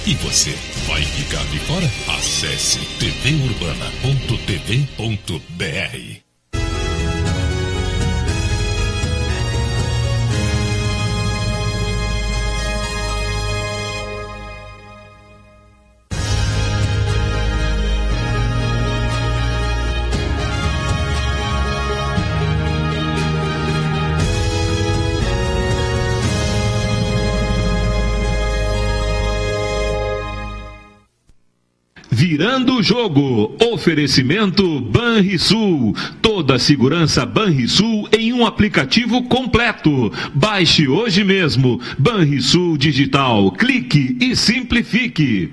E você vai ficar de fora? Acesse tvurbana.tv.br. Virando o jogo, oferecimento Banrisul, toda a segurança Banrisul em um aplicativo completo. Baixe hoje mesmo, Banrisul Digital, clique e simplifique.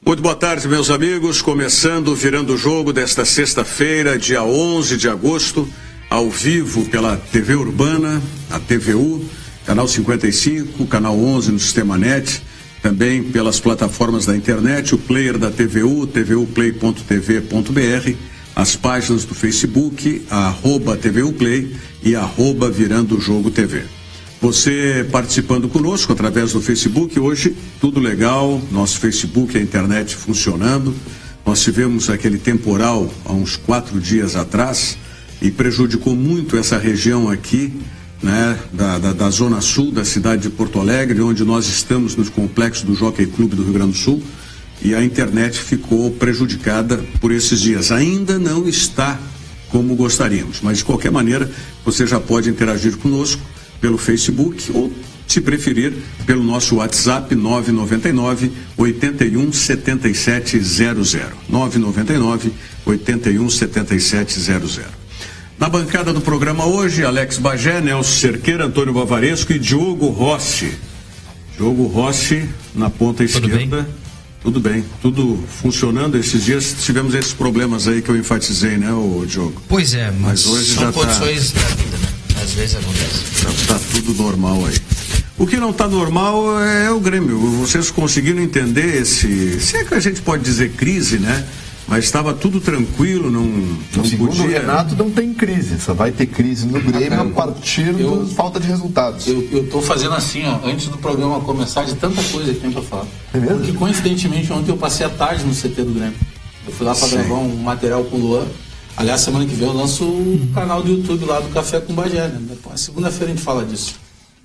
Muito boa tarde, meus amigos. Começando, virando o jogo desta sexta-feira, dia 11 de agosto, ao vivo pela TV Urbana, a TVU, canal 55, canal 11 no Sistema NET, também pelas plataformas da internet, o player da TVU, tvuplay.tv.br, as páginas do Facebook, @TVUplay e @Virando o Jogo TV. Você participando conosco através do Facebook, hoje tudo legal, nosso Facebook e a internet funcionando. Nós tivemos aquele temporal há uns 4 dias atrás e prejudicou muito essa região aqui, né, da Zona Sul, da cidade de Porto Alegre, onde nós estamos no complexo do Jockey Clube do Rio Grande do Sul, e a internet ficou prejudicada por esses dias. Ainda não está como gostaríamos, mas de qualquer maneira você já pode interagir conosco pelo Facebook ou, se preferir, pelo nosso WhatsApp 999 81 77 00. 999 81 77 00. Na bancada do programa hoje, Alex Bagé, Nelson Cerqueira, Antônio Bavaresco e Diogo Rossi. Diogo Rossi na ponta esquerda. Tudo bem, tudo funcionando. Esses dias tivemos esses problemas aí que eu enfatizei, né, Diogo? Pois é, mas hoje são já condições da vida, né? Às vezes acontece. Tá tudo normal aí. O que não está normal é o Grêmio. Vocês conseguiram entender esse... Se é que a gente pode dizer crise, né? Mas estava tudo tranquilo, não segundo podia... o Renato, não tem crise. Só vai ter crise no Grêmio a partir da falta de resultados. Eu estou fazendo assim, ó, antes do programa começar, de tanta coisa que tem para falar. É mesmo? Porque, coincidentemente, ontem eu passei a tarde no CT do Grêmio. Eu fui lá para gravar um material com o Luan. Aliás, semana que vem eu lanço o canal do YouTube lá do Café com Bagé, né? Segunda-feira a gente fala disso.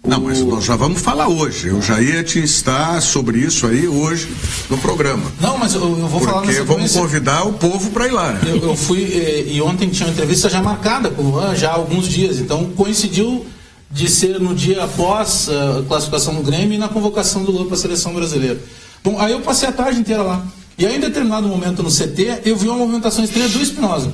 Não, mas nós já vamos falar hoje. Eu já ia te instar sobre isso aí hoje no programa. Não, mas eu vou falar na sequência. Porque vamos convidar o povo para ir lá, né? Eu fui, e ontem tinha uma entrevista já marcada com o Luan, já há alguns dias. Então coincidiu de ser no dia após a classificação do Grêmio e na convocação do Luan para a seleção brasileira. Bom, aí eu passei a tarde inteira lá. E aí, em determinado momento no CT, eu vi uma movimentação estranha do Espinosa.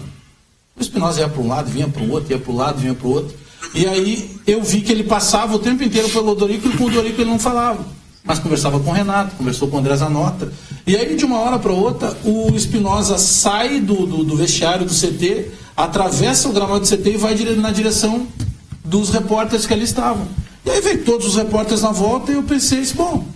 O Espinosa ia para um lado, vinha para o outro, ia para o lado, vinha para o outro. E aí eu vi que ele passava o tempo inteiro pelo Odorico, e com o Odorico ele não falava. Mas conversava com o Renato, conversou com o André Zanota. E aí, de uma hora para outra, o Espinosa sai do vestiário do CT, atravessa o gramado do CT e vai na direção dos repórteres que ali estavam. E aí veio todos os repórteres na volta e eu pensei, bom,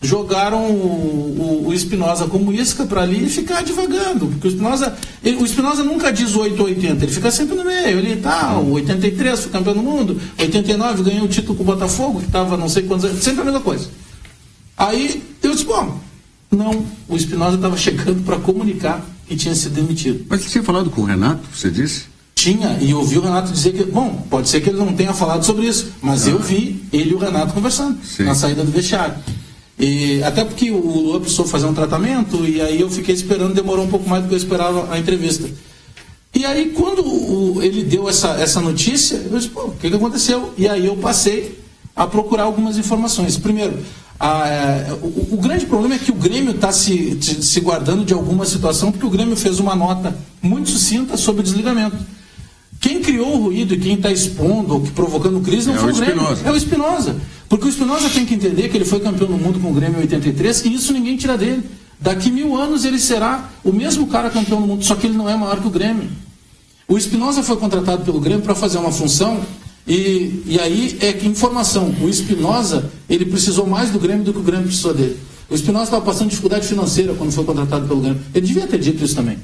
jogaram o Espinosa como isca para ali e ficar divagando, porque o Espinosa nunca diz o 880, ele fica sempre no meio, ele tá, o 83 foi campeão do mundo, 89 ganhou o título com o Botafogo, que estava não sei quantos anos, sempre a mesma coisa. Aí eu disse, bom, não, o Espinosa estava chegando para comunicar que tinha sido demitido. Mas você tinha falado com o Renato, você disse? Tinha, e eu ouvi o Renato dizer que, bom, pode ser que ele não tenha falado sobre isso, mas eu vi ele e o Renato conversando, na saída do vestiário. E até porque o Luan precisou fazer um tratamento, e aí eu fiquei esperando, demorou um pouco mais do que eu esperava a entrevista. E aí, quando ele deu essa notícia, eu disse, pô, o que aconteceu? E aí eu passei a procurar algumas informações. Primeiro, o grande problema é que o Grêmio está se guardando de alguma situação, porque o Grêmio fez uma nota muito sucinta sobre o desligamento. Quem criou o ruído e quem está expondo ou provocando crise não foi o Grêmio, é o Espinosa. Porque o Espinosa tem que entender que ele foi campeão do mundo com o Grêmio em 83 e isso ninguém tira dele. Daqui 1000 anos ele será o mesmo cara campeão do mundo, só que ele não é maior que o Grêmio. O Espinosa foi contratado pelo Grêmio para fazer uma função e aí é que informação. O Espinosa, ele precisou mais do Grêmio do que o Grêmio precisou dele. O Espinosa estava passando dificuldade financeira quando foi contratado pelo Grêmio. Ele devia ter dito isso também.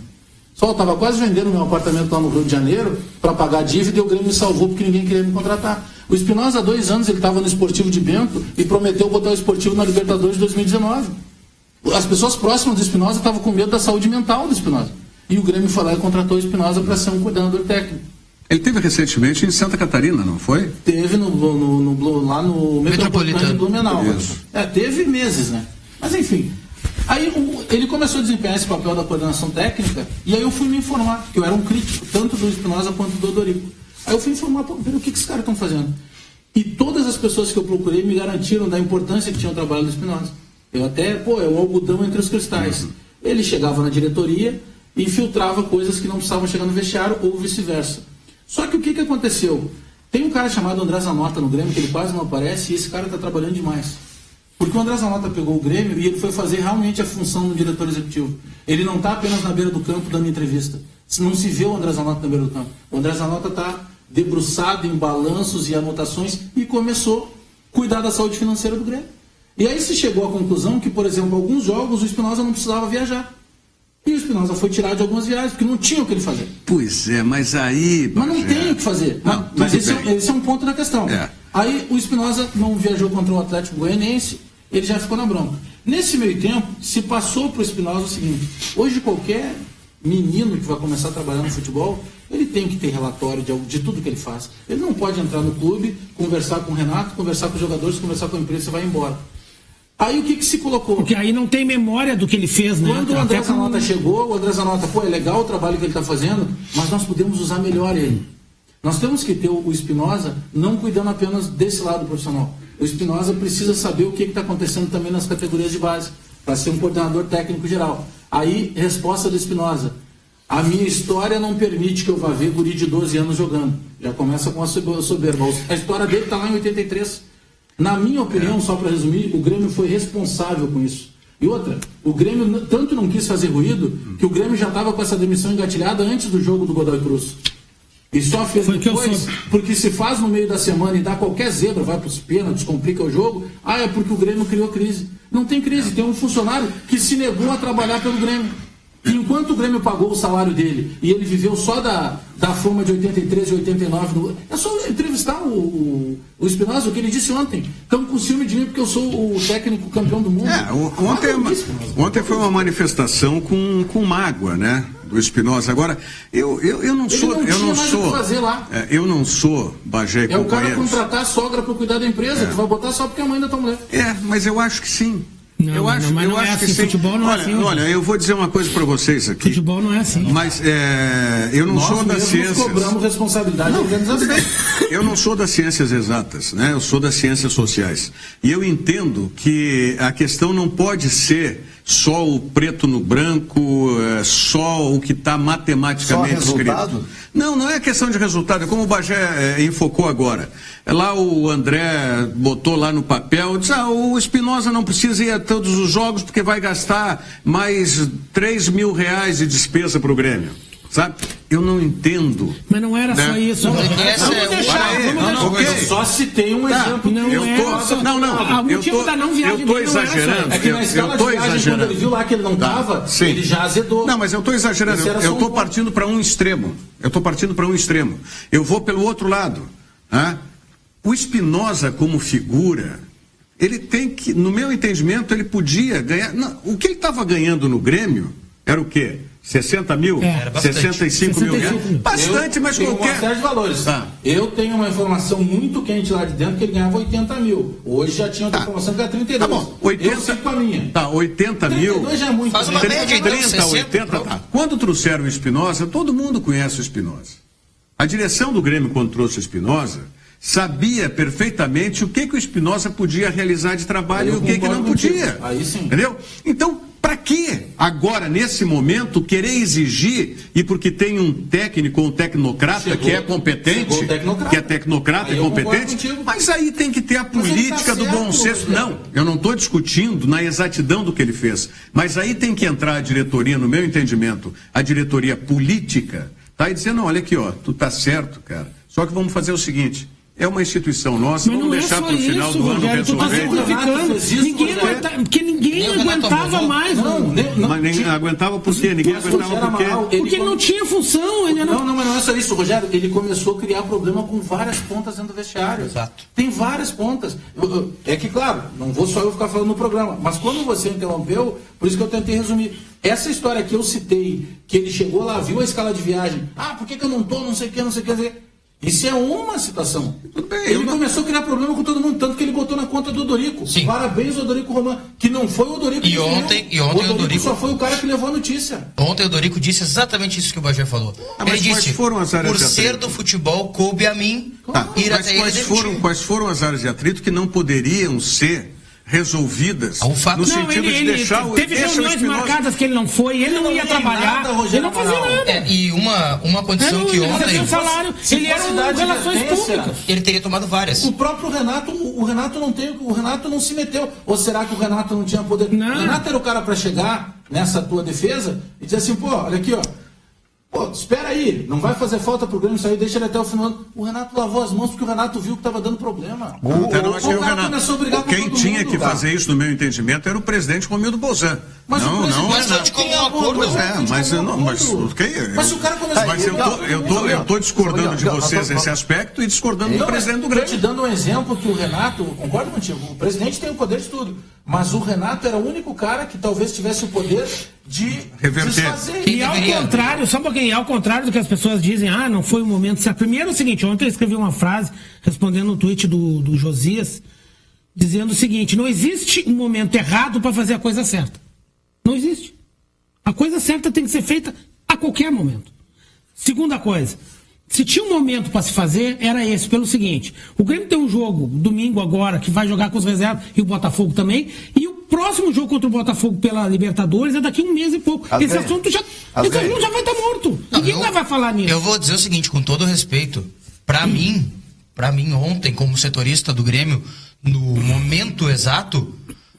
Só eu estava quase vendendo meu apartamento lá no Rio de Janeiro para pagar a dívida e o Grêmio me salvou porque ninguém queria me contratar. O Espinosa, há 2 anos, ele estava no Esportivo de Bento e prometeu botar o Esportivo na Libertadores de 2019. As pessoas próximas do Espinosa estavam com medo da saúde mental do Espinosa. E o Grêmio foi lá e contratou o Espinosa para ser um coordenador técnico. Ele teve recentemente em Santa Catarina, não foi? Teve lá no Metropolitano de Blumenau. Teve meses, né? Mas enfim, aí ele começou a desempenhar esse papel da coordenação técnica e aí eu fui me informar, porque eu era um crítico, tanto do Espinosa quanto do Odorico. Aí eu fui informar, ver o que esses caras estão fazendo. E todas as pessoas que eu procurei me garantiram da importância que tinha o trabalho do Espinosa. Eu até, é um algodão entre os cristais. Ele chegava na diretoria e filtrava coisas que não precisavam chegar no vestiário ou vice-versa. Só que o que aconteceu? Tem um cara chamado André Zanota no Grêmio, que ele quase não aparece, e esse cara está trabalhando demais. Porque o André Zanota pegou o Grêmio e ele foi fazer realmente a função do diretor executivo. Ele não está apenas na beira do campo dando entrevista. Não se vê o André Zanota na beira do campo. O André Zanota está debruçado em balanços e anotações e começou a cuidar da saúde financeira do Grêmio. E aí se chegou à conclusão que, por exemplo, alguns jogos o Espinosa não precisava viajar. E o Espinosa foi tirado de algumas viagens, porque não tinha o que ele fazer. Pois é, mas aí... Mas não tem o que fazer. Mas esse é um ponto da questão. Aí o Espinosa não viajou contra o Atlético Goianiense, ele já ficou na bronca. Nesse meio tempo, se passou para o Espinosa o seguinte: hoje qualquer menino que vai começar a trabalhar no futebol, ele tem que ter relatório de tudo que ele faz. Ele não pode entrar no clube, conversar com o Renato, conversar com os jogadores, conversar com a imprensa e vai embora. Aí o que se colocou? Porque aí não tem memória do que ele fez, né? Quando o André Zanota chegou, o André Zanota, é legal o trabalho que ele está fazendo, mas nós podemos usar melhor ele. Nós temos que ter o Espinosa não cuidando apenas desse lado profissional. O Espinosa precisa saber o que está acontecendo também nas categorias de base, para ser um coordenador técnico geral. Aí, resposta do Espinosa: a minha história não permite que eu vá ver guri de 12 anos jogando. Já começa com a soberba. A história dele está lá em 83. Na minha opinião, só para resumir, o Grêmio foi responsável com isso. E outra, o Grêmio tanto não quis fazer ruído, que o Grêmio já estava com essa demissão engatilhada antes do jogo do Godoy Cruz. E só fez depois, porque se faz no meio da semana e dá qualquer zebra, vai para os pênaltis, complica o jogo, é porque o Grêmio criou crise. Não tem crise, tem um funcionário que se negou a trabalhar pelo Grêmio. E enquanto o Grêmio pagou o salário dele e ele viveu só da fama de 83 e 89, é só entrevistar o Espinosa, o que ele disse ontem. Estão com ciúme de mim porque eu sou o técnico campeão do mundo. Ontem foi uma manifestação com mágoa, né? Do Espinosa. Agora, eu não sou Bagé e companheiros. É o cara contratar a sogra para cuidar da empresa, que vai botar só porque é a mãe da tua mulher. Mas eu acho que sim. Eu acho que sim. Futebol não é assim. Olha, eu vou dizer uma coisa para vocês aqui. Futebol não é assim. Mas eu não sou das ciências. Nós cobramos responsabilidade da organização. Eu não sou das ciências exatas, né? Eu sou das ciências sociais. E eu entendo que a questão não pode ser só o preto no branco, só o que está matematicamente escrito. Não é questão de resultado, é como o Bagé enfocou agora. Lá o André botou lá no papel, disse, o Espinosa não precisa ir a todos os jogos porque vai gastar mais R$3.000 de despesa para o Grêmio. Sabe? Eu não entendo. Mas não era só isso. Só se tem um exemplo. Eu estou exagerando. É que na escala de viagem, quando ele viu lá que ele não estava, ele já azedou. Não, mas eu estou exagerando. Eu estou partindo para um extremo. Eu vou pelo outro lado. O Espinosa, como figura, ele tem que, no meu entendimento, ele podia ganhar. O que ele estava ganhando no Grêmio era o quê? 60 mil? 65 mil reais? Bastante, mas qualquer... uma série de valores. Eu tenho uma informação muito quente lá de dentro que ele ganhava 80 mil. Hoje já tinha outra informação que era 32. Tá bom, 80, eu sei com a minha. 80 mil... 32 já é muito. Faz uma média, 30, 80, Quando trouxeram o Espinosa, todo mundo conhece o Espinosa. A direção do Grêmio, quando trouxe o Espinosa, sabia perfeitamente o que o Espinosa podia realizar de trabalho e o que não podia. Aí sim. Entendeu? Então, para que agora, nesse momento, querer exigir, e porque tem um técnico ou um tecnocrata que é competente, que é tecnocrata e competente, mas aí tem que ter a política do bom senso. Não, eu não estou discutindo na exatidão do que ele fez, mas aí tem que entrar a diretoria, no meu entendimento, a diretoria política, e dizendo, olha aqui, tu tá certo, cara, só que vamos fazer o seguinte, é uma instituição nossa, Mas vamos não é deixar só para o final isso, do ano Rogério, tu tá resolver. simplificando. Ninguém aguentava mais. Mas nem aguentava por quê? Ninguém aguentava por quê? Porque ele não tinha função. Ele Não, mas não é só isso, Rogério. Ele começou a criar problema com várias pontas dentro do vestiário. Exato. Tem várias pontas. É que, claro, não vou só eu ficar falando no programa, mas quando você interrompeu, por isso que eu tentei resumir. Essa história que eu citei, que ele chegou lá, viu a escala de viagem. Por que eu não tô, não sei o que. Isso é uma situação. Ele começou a criar problema com todo mundo, tanto que ele botou na conta do Odorico. Sim. Parabéns, Odorico Romano, que não foi o Odorico E que ontem o Odorico só foi o cara que levou a notícia. Ontem o Dorico disse exatamente isso que o Bagé falou. Ele mas quais disse, foram as áreas por de ser atrito? do futebol, coube a mim ir Mas até ele demitir. quais foram as áreas de atrito que não poderiam ser resolvidas O fato- no Não, sentido de deixar o... teve deixa o reuniões Espinosa- marcadas que ele não foi, ele não ia trabalhar, nada, Rogério ele não fazia Amaral. nada. E uma condição que Ele recebia ontem um salário, se ele era fosse um dar relações advertência, públicas. ele teria tomado várias. O próprio Renato, o Renato não se meteu. Ou será que o Renato não tinha poder? Não. O Renato era o cara para chegar nessa tua defesa e dizer assim, pô, olha aqui, ó. Pô, espera aí, não vai fazer falta pro Grêmio sair, deixa ele até o final. O Renato lavou as mãos porque o Renato viu que estava dando problema. Então, não achei o cara Renato. começou a brigar com Quem todo tinha mundo, que cara. fazer isso, no meu entendimento, era o presidente Romildo Bolzan. Mas o presidente Mas não foi de tem comum acordo. acordo. Mas Mas se o cara começou Mas eu tô discordando de vocês nesse aspecto e discordando do presidente do Estou te Grêmio. dando um exemplo que o Renato, concordo contigo, o presidente tem o poder de tudo, mas o Renato era o único cara que talvez tivesse o poder de Reverter. desfazer. E ao contrário, só um pouquinho, ao contrário do que as pessoas dizem, não foi o momento certo. Primeiro é o seguinte, ontem eu escrevi uma frase, respondendo no tweet do Josias, dizendo o seguinte, não existe um momento errado para fazer a coisa certa. Não existe. A coisa certa tem que ser feita a qualquer momento. Segunda coisa, se tinha um momento para se fazer, era esse, pelo seguinte, o Grêmio tem um jogo, domingo agora, que vai jogar com os reservas, e o Botafogo também, e o próximo jogo contra o Botafogo pela Libertadores é daqui 1 mês e pouco. Esse assunto já vai estar morto. Ninguém vai falar nisso. Eu vou dizer o seguinte, com todo respeito, pra mim ontem, como setorista do Grêmio, no momento exato,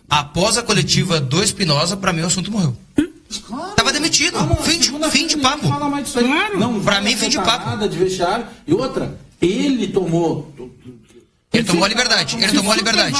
após a coletiva do Espinosa, pra mim o assunto morreu. Claro. Tava demitido. Fim de papo. Não fala mais disso aí. Claro. Não Pra vai mim, fim de afetar papo. nada de vestiário. E outra, ele tomou. Ele tomou a liberdade. Ele tomou a liberdade.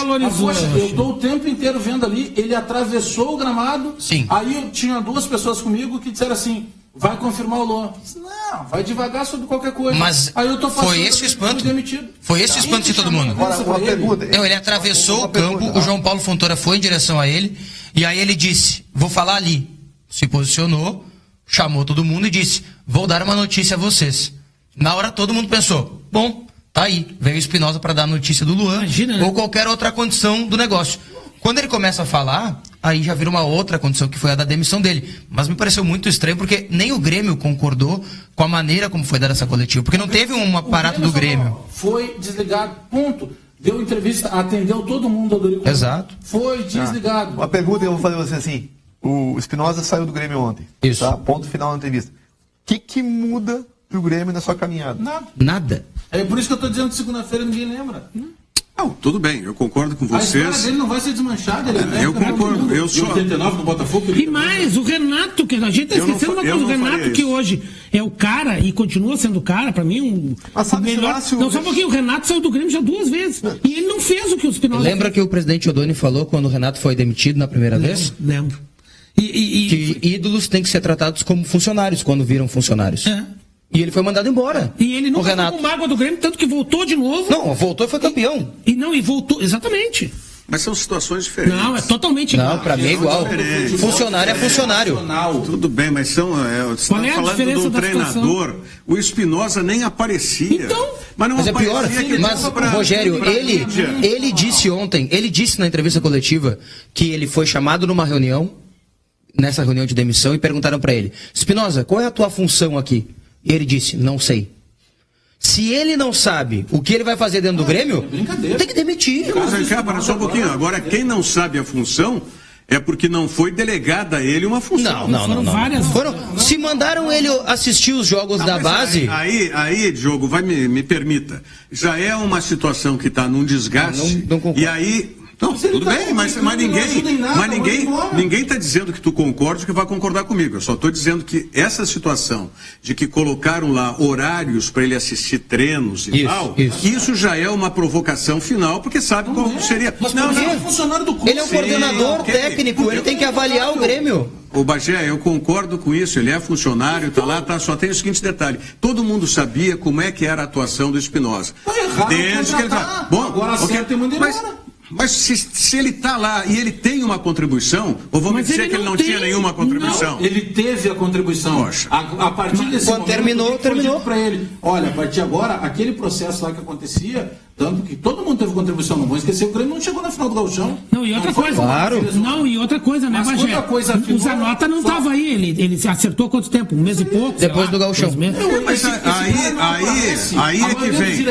Eu tô o tempo inteiro vendo ali, ele atravessou o gramado. Sim. Aí tinha 2 pessoas comigo que disseram assim: vai confirmar o Luan. Não, vai devagar sobre qualquer coisa. Mas aí eu tô foi esse o espanto. Demitido. Foi esse o espanto de todo mundo. Agora, uma pergunta. Ele atravessou o campo, o João Paulo Fontoura foi em direção a ele, e aí ele disse, vou falar ali. Se posicionou, chamou todo mundo e disse, vou dar uma notícia a vocês. Na hora todo mundo pensou, bom, tá aí, veio o Espinosa para dar a notícia do Luan, Imagina, né? ou qualquer outra condição do negócio. Quando ele começa a falar, aí já vira uma outra condição, que foi a da demissão dele. Mas me pareceu muito estranho, porque nem o Grêmio concordou com a maneira como foi dada essa coletiva, porque não teve um aparato do Grêmio. Foi desligado, ponto. Deu entrevista, atendeu todo mundo ao Dorico. Exato. Foi desligado. Uma pergunta que eu vou fazer a você assim. O Espinosa saiu do Grêmio ontem. Isso. Tá? Ponto final da entrevista. O que muda pro Grêmio na sua caminhada? Nada. É por isso que eu estou dizendo que segunda-feira ninguém lembra. Não, tudo bem, eu concordo com A história vocês. dele não vai ser desmanchada. Ele Eu concordo, eu sou... 89 do Botafogo. E mais, o Renato, que a gente tá Eu não esquecendo fa- uma eu coisa, o não faria Renato que isso. hoje é o cara e continua sendo o cara, pra mim, Mas o sabe, melhor. Silásio, Não, só um pouquinho, o Renato saiu do Grêmio já 2 vezes. E ele não fez o que o Espinosa Lembra que o presidente Odoni falou quando o Renato foi demitido na primeira vez? Lembro. Que ídolos têm que ser tratados como funcionários quando viram funcionários. É. E ele foi mandado embora. E ele não o Renato. com mágoa do Grêmio, tanto que voltou de novo. Não, voltou e foi campeão. E voltou, exatamente. Mas são situações diferentes. Não, é totalmente Não, igual. pra mim é igual. Funcionário é funcionário. Tudo bem, mas você Qual está é a falando de diferença um da treinador. O Espinosa nem aparecia. Então, mas não Mas é pior. aparecia que Mas, dava pra- Rogério, pra mídia. ele disse ontem, ele disse na entrevista coletiva que ele foi chamado numa reunião, nessa reunião de demissão, e perguntaram pra ele, Espinosa, qual é a tua função aqui? E ele disse, não sei. Se ele não sabe o que ele vai fazer dentro do Grêmio, tem que demitir. Mas vem cá, para só um pouquinho. Agora, quem não sabe a função é porque não foi delegada a ele uma função. Não. várias- Se mandaram ele assistir os jogos da Mas base... Aí, Diogo, me permita. Já é uma situação que está num desgaste. Não concordo. E aí, Não, tudo tá bem, mas ninguém está dizendo que tu concorda que vai concordar comigo. Eu só estou dizendo que essa situação de que colocaram lá horários para ele assistir treinos e tal, isso já é uma provocação final, porque sabe qual seria. Mas não, ele é um funcionário do clube. Ele é um coordenador técnico, ele tem que avaliar o Grêmio. O Bagé, eu concordo com isso, ele é funcionário, tá lá, tá, só tem o seguinte detalhe, todo mundo sabia como é que era a atuação do Espinosa. Desde que ele tá... Bom, agora certo e manda embora. Mas se ele está lá e ele tem uma contribuição, ou vamos dizer que ele não tinha nenhuma contribuição? Não, ele teve a contribuição. Poxa. A partir desse momento, terminou para ele. Olha, a partir de agora, aquele processo lá que acontecia, tanto que todo mundo teve contribuição, não vou esquecer, o Grêmio não chegou na final do Gauchão. Não, e outra coisa. Claro. Não, e outra coisa, né, Bagé? O Zanota não estava aí, ele acertou quanto tempo? Um mês e pouco? Depois do Gauchão. Mas aí é que vem.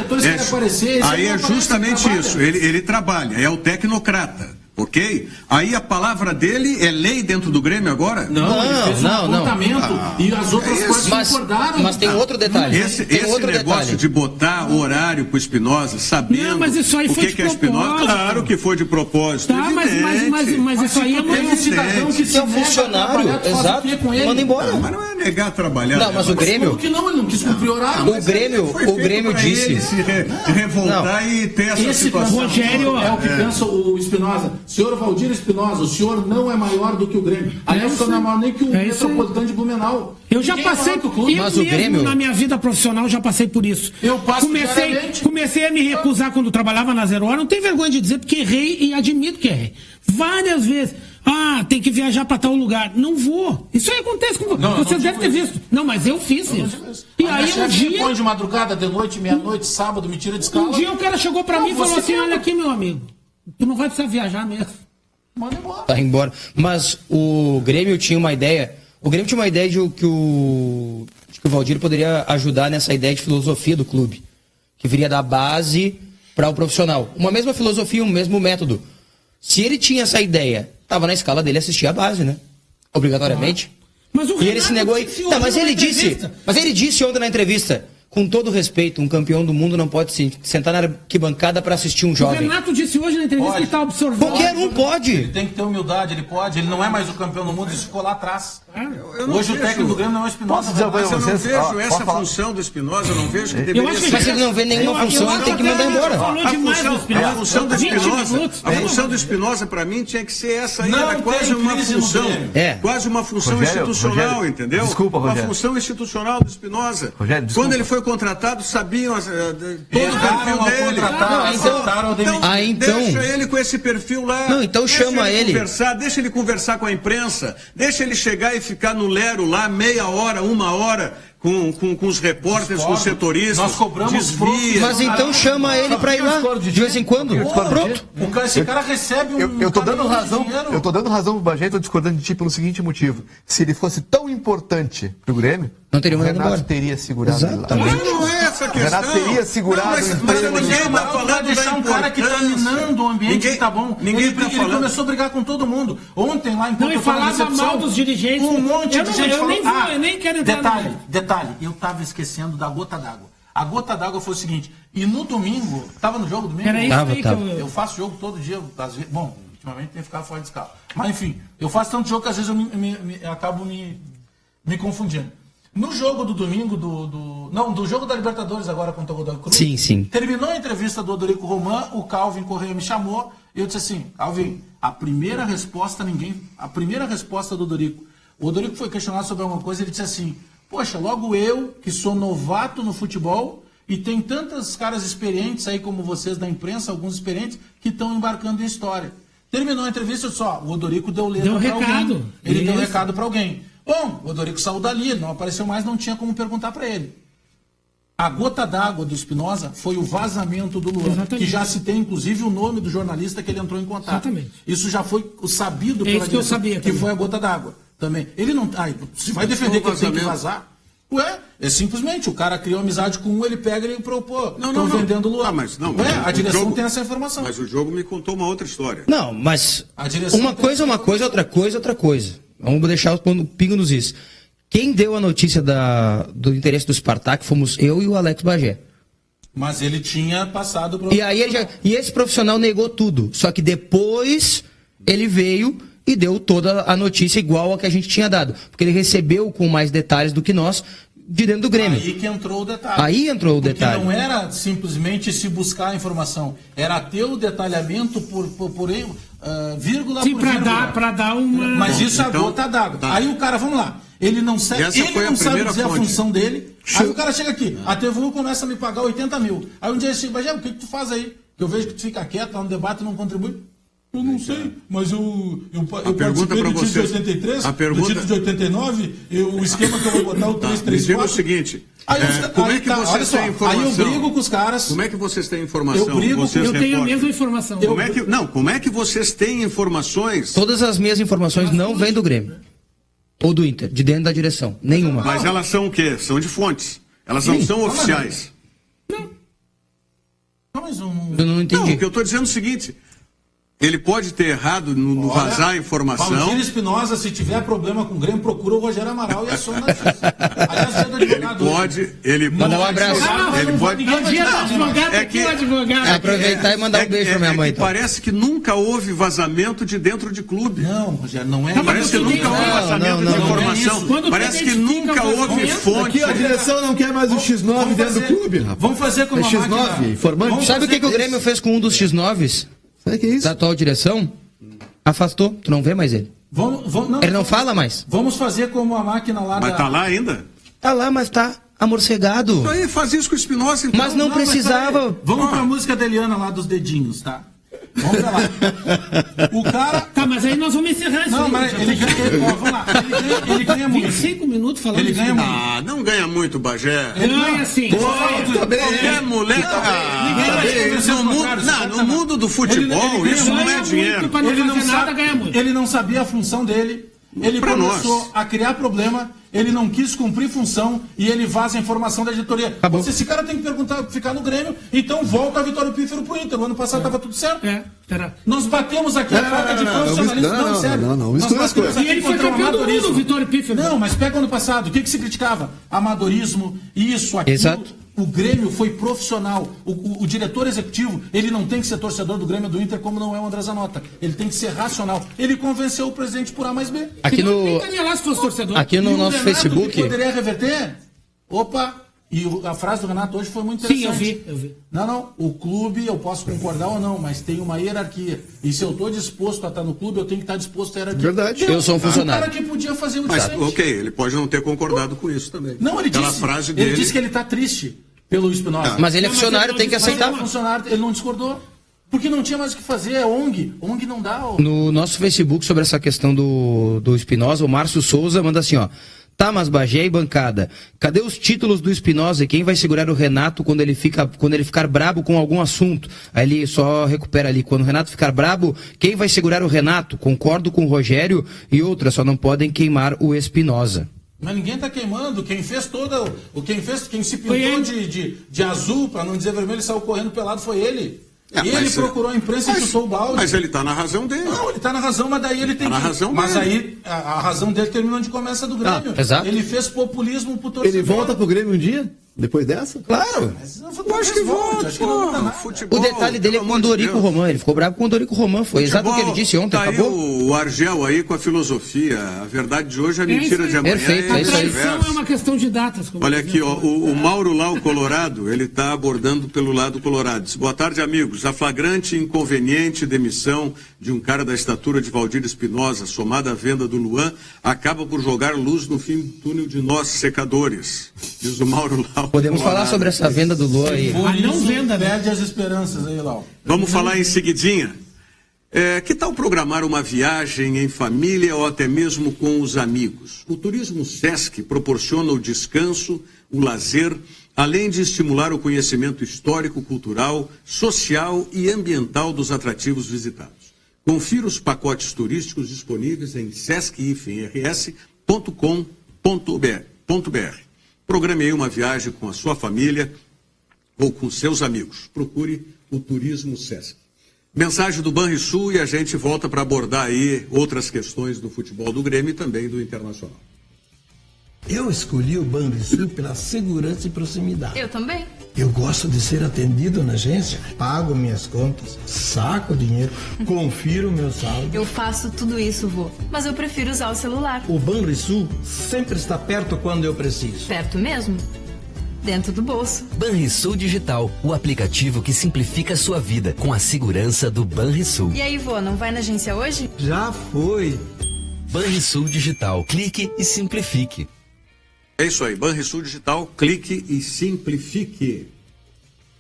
Aí é justamente isso. Ele trabalha, é o tecnocrata. Ok? Aí a palavra dele é lei dentro do Grêmio agora? Não, ele fez um apontamento e as outras coisas concordaram. Mas tem outro detalhe. Esse negócio de botar horário pro Espinosa, sabendo o que é Espinosa, claro que foi de propósito. Tá, mas isso aí é um cidadão que é um funcionário, exato, manda embora. Mas não é negar trabalhar. Não, mas o Grêmio... Ele não quis cumprir horário. O Grêmio disse... Ele se revoltar e ter essa situação. Rogério, é o que pensa o Espinosa. Senhor Valdir Espinosa, o senhor não é maior do que o Grêmio. Aliás, o senhor não é maior nem que o Metropolitano de Blumenau. Eu já passei por isso. Mas o Grêmio... na minha vida profissional, já passei por isso. Eu passo comecei a me recusar quando trabalhava na Zero Hora. Não tem vergonha de dizer, porque errei e admito que errei. Várias vezes. Ah, tem que viajar para tal lugar. Não vou. Isso aí acontece com você. Deve ter visto. Não, mas eu fiz isso. E aí um dia... põe de madrugada, de noite, meia-noite, sábado, me tira de escala. Um dia o cara chegou para mim e falou assim, olha aqui, meu amigo. Tu não vai precisar viajar mesmo. Manda embora. Tá embora. Mas o Grêmio tinha uma ideia. O Grêmio tinha uma ideia de que o Valdir poderia ajudar nessa ideia de filosofia do clube. Que viria da base para o profissional. Uma mesma filosofia, um mesmo método. Se ele tinha essa ideia, estava na escala dele assistir a base, né? Obrigatoriamente. Mas o e ele se negou aí. Não, mas ele disse ontem na entrevista. Com todo respeito, um campeão do mundo não pode se sentar na arquibancada para assistir um jovem. O Renato disse hoje na entrevista que ele está absorvendo. Qualquer um pode. Ele tem que ter humildade, ele pode. Ele não é mais o campeão do mundo, isso ficou lá atrás. Hoje o técnico do Grêmio não é o Espinosa. Mas eu não vejo essa função do Espinosa, eu não vejo que deveria ser. Mas ele não vê nenhuma função, ele tem que mandar embora. A função do Espinosa, para mim, tinha que ser essa aí. Era quase uma função. Quase uma função institucional, entendeu? Desculpa, Rogério. Uma função institucional do Espinosa. Quando ele foi contratado, sabiam todo o perfil dele. Então, deixa ele com esse perfil lá. Não, então chama ele. Deixa ele conversar com a imprensa. Deixa ele chegar e ficar no lero lá meia hora, uma hora. Com os repórteres, com os setoristas. Nós cobramos mas então chama ele para ir lá de vez em quando. Pronto. Esse cara recebe eu tô dando razão. Eu tô dando razão pro Bagé, tô discordando de ti pelo seguinte motivo. Se ele fosse tão importante pro Grêmio, não teria mandado Renato embora. Teria segurado ele lá. Não é essa questão. Renato teria segurado mas ninguém está falando deixar um cara que está minando o ambiente que tá bom. Ele começou a brigar com todo mundo. Ontem lá, enquanto eu falava mal dos dirigentes. Um monte de gente falou. Eu nem quero entrar. Detalhe, eu estava esquecendo da gota d'água. A gota d'água foi o seguinte, e no domingo, estava no jogo domingo? Eu faço jogo todo dia, às vezes, bom, ultimamente tem que ficar fora de escala. Mas enfim, eu faço tanto jogo que às vezes eu acabo me confundindo. No jogo do domingo, do jogo da Libertadores agora contra o Godoy Cruz, sim. Terminou a entrevista do Odorico Roman, o Calvin Correia me chamou, e eu disse assim, Calvin, a primeira resposta do Odorico, o Odorico foi questionado sobre alguma coisa, ele disse assim, poxa, logo eu, que sou novato no futebol, e tem tantos caras experientes aí como vocês da imprensa, alguns experientes, que estão embarcando em história. Terminou a entrevista, eu disse, o Odorico deu letra para alguém. Ele deu recado para alguém. Bom, o Odorico saiu dali, não apareceu mais, não tinha como perguntar para ele. A gota d'água do Espinosa foi o vazamento do Luan, que já se tem, inclusive, o nome do jornalista que ele entrou em contato. Exatamente. Isso já foi sabido pela direção, que foi a gota d'água. Também. Ele não. Se vai defender que ele tem que vazar. Ué, é simplesmente, o cara criou amizade com um, ele pega e ele propôs. Estão vendendo Luan. A direção tem essa informação. Mas o jogo me contou uma outra história. Não, mas uma coisa é uma coisa, outra coisa é outra coisa. Vamos deixar o pingo nos is. Quem deu a notícia do interesse do Spartak fomos eu e o Alex Bagé. Mas ele tinha passado por... E aí e esse profissional negou tudo. Só que depois ele veio e deu toda a notícia igual a que a gente tinha dado. Porque ele recebeu com mais detalhes do que nós de dentro do Grêmio. Aí que entrou o detalhe. Aí entrou o Porque detalhe. não era simplesmente se buscar a informação. Era ter o detalhamento por vírgula Sim, por vírgula. para dar uma... Mas isso é a então, gota d'água. tá. Aí o cara, vamos lá, ele não sabe, Essa foi a sabe primeira dizer a fonte. função dele. Aí o cara chega aqui, a TVU começa a me pagar 80 mil. Aí um dia ele chega, Bagé, o que tu faz aí? Que eu vejo que tu fica quieto lá no debate e não contribui. Eu não sei, mas eu participei do título de 83, do título de 89, o esquema que eu vou botar, o 334... Diga o seguinte, como é que vocês têm informação? Aí eu brigo com os caras... Como é que vocês têm informação? Eu tenho a mesma informação. Como é que vocês têm informações? Todas as minhas informações não vêm do Grêmio. Ou do Inter, de dentro da direção. Nenhuma. Mas elas são o quê? São de fontes. Elas não são oficiais. Mas Eu não entendi. Não, o que eu estou dizendo é o seguinte... Ele pode ter errado no vazar a informação. Valdir Espinosa, se tiver problema com o Grêmio, procura o Rogério Amaral e aciona a justiça. Aliás, é do advogado. Ele Mandar um abraço. Ele pode. Aproveitar e mandar um beijo pra minha mãe. Então. Parece que nunca houve vazamento de dentro de clube. Não, Rogério, não é. Parece que nunca houve vazamento de informação. Parece que nunca houve fonte. Aqui a direção não quer mais o X9 dentro do clube, rapaz. Vamos fazer como a X9, máquina. informante. Sabe o que o Grêmio fez com um dos X9s? Sabe o que é isso? Da atual direção? Afastou. Tu não vê mais ele. Ele não fala mais. Vamos fazer como a máquina lá Mas da... tá lá ainda? Tá lá, mas tá amorcegado. Então aí faz isso com o Espinosa, então. Mas não precisava. Vamos pra música da Eliana lá dos dedinhos, tá? Vamos pra lá. O cara... Tá, mas aí nós vamos encerrar isso. Não, mas ele ganha... Vamos lá. Ele ganha muito. 25 minutos falando Ele ganha muito. Ah, não ganha muito, Bagé. Ganha sim. Qualquer moleque. No mundo do futebol, isso não é dinheiro. Ele não sabe, ganha muito. Ele não sabia a função dele. Ele começou a criar problema, ele não quis cumprir função e ele vaza a informação da editoria. Se esse cara tem que ficar no Grêmio, então volta a Vitório Pífero pro Inter. O ano passado estava tudo certo. Nós batemos aqui a falta de profissionalismo. Sério. Não, mistura as coisas. E ele foi campeão do mundo, Vitório Pífero. Não, mas pega o ano passado. O que se criticava? Amadorismo, isso, aquilo. Exato. O Grêmio foi profissional. O diretor executivo, ele não tem que ser torcedor do Grêmio e do Inter como não é o André Zanota. Ele tem que ser racional. Ele convenceu o presidente por A mais B. Aqui no nosso Facebook... Que poderia reverter? Opa! E a frase do Renato hoje foi muito interessante. Sim, eu vi. Não. O clube, eu posso concordar ou não, mas tem uma hierarquia. E se eu estou disposto a estar no clube, eu tenho que estar disposto a hierarquia. Verdade. Eu sou um funcionário. O cara que podia fazer o Mas, diferente. ok, ele pode não ter concordado com isso também. Não, ele disse que ele está triste pelo Espinosa. Mas ele é funcionário, tem que aceitar. Ele é funcionário, ele não discordou. Porque não tinha mais o que fazer, é ONG. ONG não dá. No nosso Facebook, sobre essa questão do Espinosa, o Márcio Souza manda assim, ó. Tá, mas Bagé e bancada, cadê os títulos do Espinosa e quem vai segurar o Renato quando ele ficar brabo com algum assunto? Aí ele só recupera ali, quando o Renato ficar brabo, quem vai segurar o Renato? Concordo com o Rogério e outras, só não podem queimar o Espinosa. Mas ninguém está queimando. Quem fez quem se pintou de azul, para não dizer vermelho, e saiu correndo pelado foi ele. Ele procurou a imprensa e chutou o balde. Mas ele está na razão dele. Não, ele está na razão, mas daí ele tem aí a razão dele termina onde começa do Grêmio. Exato. Ele fez populismo pro torcedor. Ele volta pro Grêmio um dia? Depois dessa? Claro. Eu acho que volta. O detalhe dele é com o Dorico Román. Ele ficou bravo com o Dorico Román. Foi exato o que ele disse ontem. Tá acabou. aí o Argel aí com a filosofia. A verdade de hoje é a mentira de amanhã. Perfeito, A traição é uma questão de datas. Olha aqui, ó, o Mauro lá, o Colorado, ele está abordando pelo lado colorado. Diz, boa tarde, amigos. A flagrante e inconveniente demissão de um cara da estatura de Valdir Espinosa, somada à venda do Luan, acaba por jogar luz no fim do túnel de nós, secadores. Diz o Mauro lá. Podemos falar sobre essa venda do Luan aí. Não venda, perde as esperanças aí, Lau. Vamos falar em seguidinha. Que tal programar uma viagem em família ou até mesmo com os amigos? O Turismo Sesc proporciona o descanso, o lazer, além de estimular o conhecimento histórico, cultural, social e ambiental dos atrativos visitados. Confira os pacotes turísticos disponíveis em sesc-rs.com.br. Programe aí uma viagem com a sua família ou com seus amigos. Procure o Turismo Sesc. Mensagem do Banrisul e a gente volta para abordar aí outras questões do futebol do Grêmio e também do Internacional. Eu escolhi o Banrisul pela segurança e proximidade. Eu também. Eu gosto de ser atendido na agência, pago minhas contas, saco dinheiro, confiro meu saldo. Eu faço tudo isso, vô, mas eu prefiro usar o celular. O Banrisul sempre está perto quando eu preciso. Perto mesmo? Dentro do bolso. Banrisul Digital, o aplicativo que simplifica a sua vida com a segurança do Banrisul. E aí, vô, não vai na agência hoje? Já foi. Banrisul Digital, clique e simplifique. É isso aí, Banrisul Digital, clique e simplifique.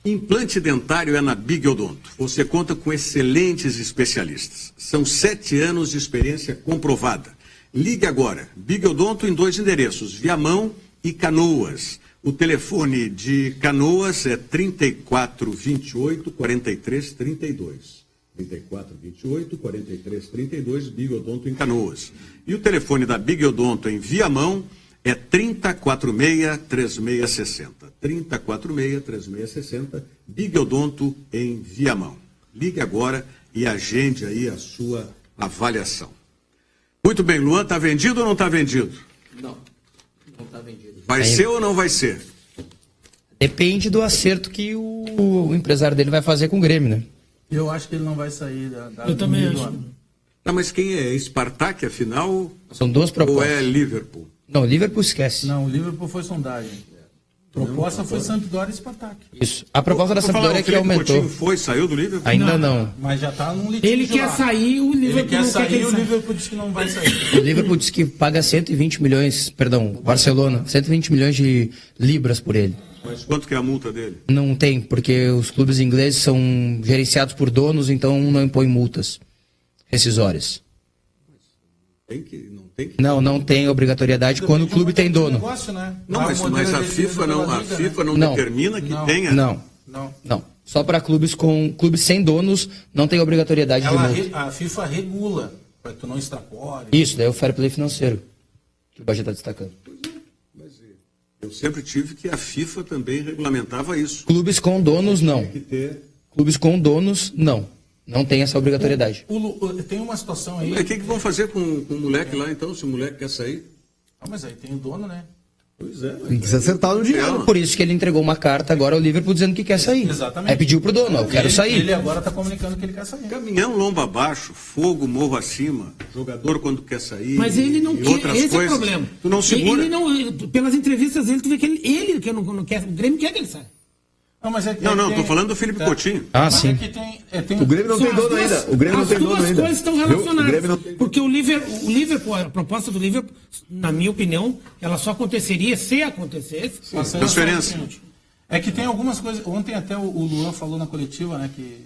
Implante dentário é na Big Odonto. Você conta com excelentes especialistas. São 7 anos de experiência comprovada. Ligue agora. Big Odonto em 2 endereços, Viamão e Canoas. O telefone de Canoas é 3428 4332. 3428 4332, Big Odonto em Canoas. E o telefone da Big Odonto em Viamão é 3046-3660. 3046-3660, Big Odonto em Viamão. Ligue agora e agende aí a sua avaliação. Muito bem, Luan, está vendido ou não está vendido? Não está vendido. Vai ser ou não vai ser? Depende do acerto que o empresário dele vai fazer com o Grêmio, né? Eu acho que ele não vai sair da Eu também do acho. ano. Não, mas quem é? Spartak, afinal? São 2 propostas. Ou é Liverpool? Não, Liverpool esquece. Não, o Liverpool foi sondagem. Proposta foi Sampdoria e Spartak. Isso. A proposta da Sampdoria é que aumentou. Coutinho saiu do Liverpool? Ainda não. Mas já está num litígio. Ele quer sair, o Liverpool Ele quer não sair, quer que o ele Liverpool disse que não vai sair. O Liverpool disse que paga 120 milhões, perdão, Barcelona, 120 milhões de libras por ele. Mas quanto que é a multa dele? Não tem, porque os clubes ingleses são gerenciados por donos, então não impõe multas rescisórias. Não tem obrigatoriedade quando o clube tem dono. Negócio, né? Não, mas a FIFA não determina que tenha. Não. Só para clubes sem donos não tem obrigatoriedade de multa. A FIFA regula, para que tu não extrapole. Isso, daí é o fair play financeiro, que o Bagé está destacando. Eu sempre tive que a FIFA também regulamentava isso. Clubes com donos, não. Clubes com donos, não. Não tem essa obrigatoriedade. Tem uma situação aí... Mas o que vão fazer com o moleque lá, então, se o moleque quer sair? Mas aí tem o dono, né? Pois é. Tem que ser acertado o dinheiro. Por isso que ele entregou uma carta agora ao Liverpool dizendo que quer sair. Exatamente. Aí pediu pro dono, eu quero sair. Ele agora está comunicando que ele quer sair. Caminhão lomba abaixo, fogo morro acima, jogador quando quer sair. Mas ele não quer, esse é o problema. Tu não segura. Ele não, pelas entrevistas dele, tu vê que ele que não quer, o Grêmio quer que ele saia. Não, tô falando do Felipe Coutinho. Sim. O Grêmio não tem dono ainda. O Grêmio não tem dono ainda. As duas coisas estão relacionadas. Porque o Liverpool, a proposta do Liverpool, na minha opinião, ela só aconteceria se acontecesse. Transferência. É que tem algumas coisas. Ontem até o Luan falou na coletiva, né, que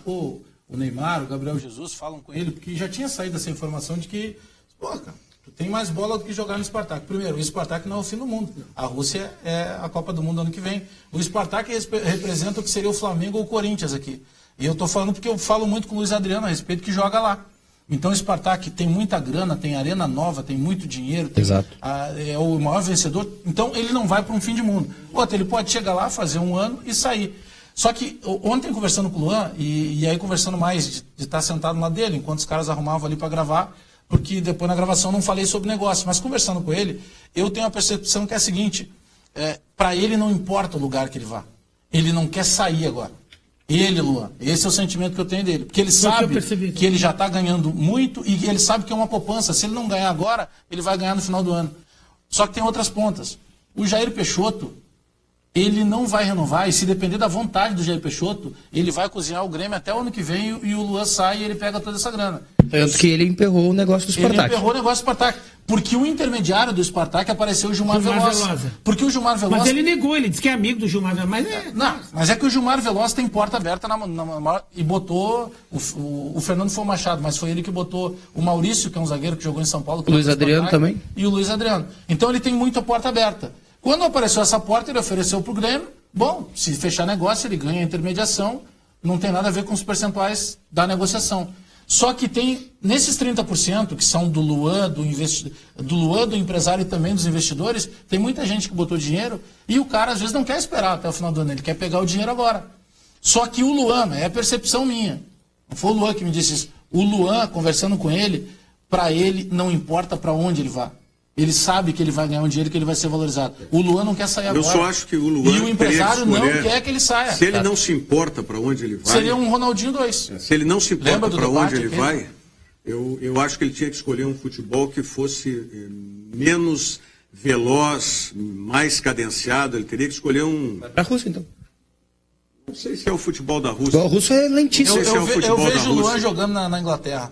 o Neymar, o Gabriel Jesus falam com ele, porque já tinha saído essa informação de que, cara, tu tem mais bola do que jogar no Spartak. Primeiro, o Spartak não é o fim do mundo. A Rússia é a Copa do Mundo ano que vem. O Spartak representa o que seria o Flamengo ou o Corinthians aqui. E eu estou falando porque eu falo muito com o Luiz Adriano a respeito que joga lá. Então o Spartak tem muita grana, tem arena nova, tem muito dinheiro. Exato. É o maior vencedor. Então ele não vai para um fim de mundo. Ele pode chegar lá, fazer um ano e sair. Só que ontem conversando com o Luan, e aí conversando mais de estar sentado lá dele, enquanto os caras arrumavam ali para gravar, porque depois na gravação não falei sobre negócio, mas conversando com ele, eu tenho a percepção que é a seguinte, para ele não importa o lugar que ele vá, ele não quer sair agora. Ele, Luan, esse é o sentimento que eu tenho dele, porque ele sabe que ele já está ganhando muito e ele sabe que é uma poupança, se ele não ganhar agora, ele vai ganhar no final do ano. Só que tem outras pontas. O Jair Peixoto, ele não vai renovar, e se depender da vontade do Jair Peixoto, ele vai cozinhar o Grêmio até o ano que vem e o Luan sai e ele pega toda essa grana. Tanto que ele emperrou o negócio do Spartak. Ele emperrou o negócio do Spartak. Porque o intermediário do Spartak apareceu o Gilmar Veloz. Porque o Gilmar Veloz... Mas ele negou, ele disse que é amigo do Gilmar Veloz. Mas é que o Gilmar Veloz tem porta aberta e botou o Fernando foi o Machado, mas foi ele que botou o Maurício, que é um zagueiro que jogou em São Paulo. O Luiz Adriano também. E o Luiz Adriano. Então ele tem muita porta aberta. Quando apareceu essa porta, ele ofereceu para o Grêmio. Bom, se fechar negócio, ele ganha a intermediação. Não tem nada a ver com os percentuais da negociação. Só que tem, nesses 30%, que são do Luan, do empresário e também dos investidores, tem muita gente que botou dinheiro e o cara às vezes não quer esperar até o final do ano, ele quer pegar o dinheiro agora. Só que o Luan, é a percepção minha, não foi o Luan que me disse isso, o Luan, conversando com ele, para ele não importa para onde ele vá. Ele sabe que ele vai ganhar um dinheiro, que ele vai ser valorizado. O Luan não quer sair agora. Eu só acho que o Luan e o empresário não quer que ele saia. Se ele não se importa para onde ele vai... Seria um Ronaldinho 2. Se ele não se importa para onde ele vai, eu acho que ele tinha que escolher um futebol que fosse menos veloz, mais cadenciado. Ele teria que escolher um... Vai pra Rússia, então. Não sei se é o futebol da Rússia. O russo é lentíssimo. Eu vejo o Luan jogando na Inglaterra.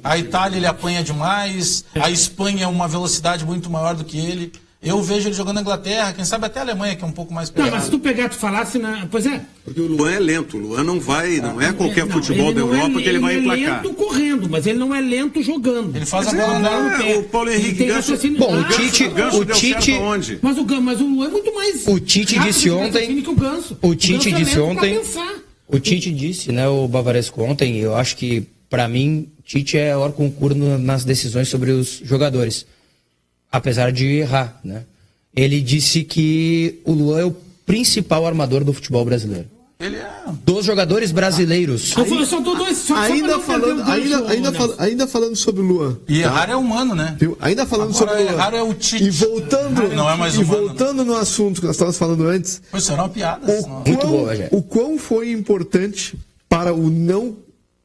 A Itália ele apanha demais, a Espanha é uma velocidade muito maior do que ele. Eu vejo ele jogando na Inglaterra, quem sabe até a Alemanha, que é um pouco mais pegado. Não, mas se tu pegar, tu falasse na... Pois é. Porque o Luan é lento, o Luan não vai, não é qualquer futebol da Europa que ele vai emplacar. Ele é lento correndo, mas ele não é lento jogando. Ele faz a bola no pé. O Paulo Henrique Ganso... Bom, o Tite... Mas o Luan é muito mais... O Tite disse ontem... Que o Ganso. O Tite disse ontem... O Tite disse, né, o Bavaresco ontem, eu acho que, pra mim, Tite é hors concurso nas decisões sobre os jogadores. Apesar de errar, né? Ele disse que o Luan é o principal armador do futebol brasileiro. Ele é. Dos jogadores brasileiros. Eu só dou dois. Ainda falando sobre o Luan. E errar é humano, né? Ainda falando sobre o Luan. Errar é o Tite. E voltando, não é mais humano, voltando no assunto que nós estávamos falando antes. Foi só uma piada. Muito boa, gente. O quão foi importante para o não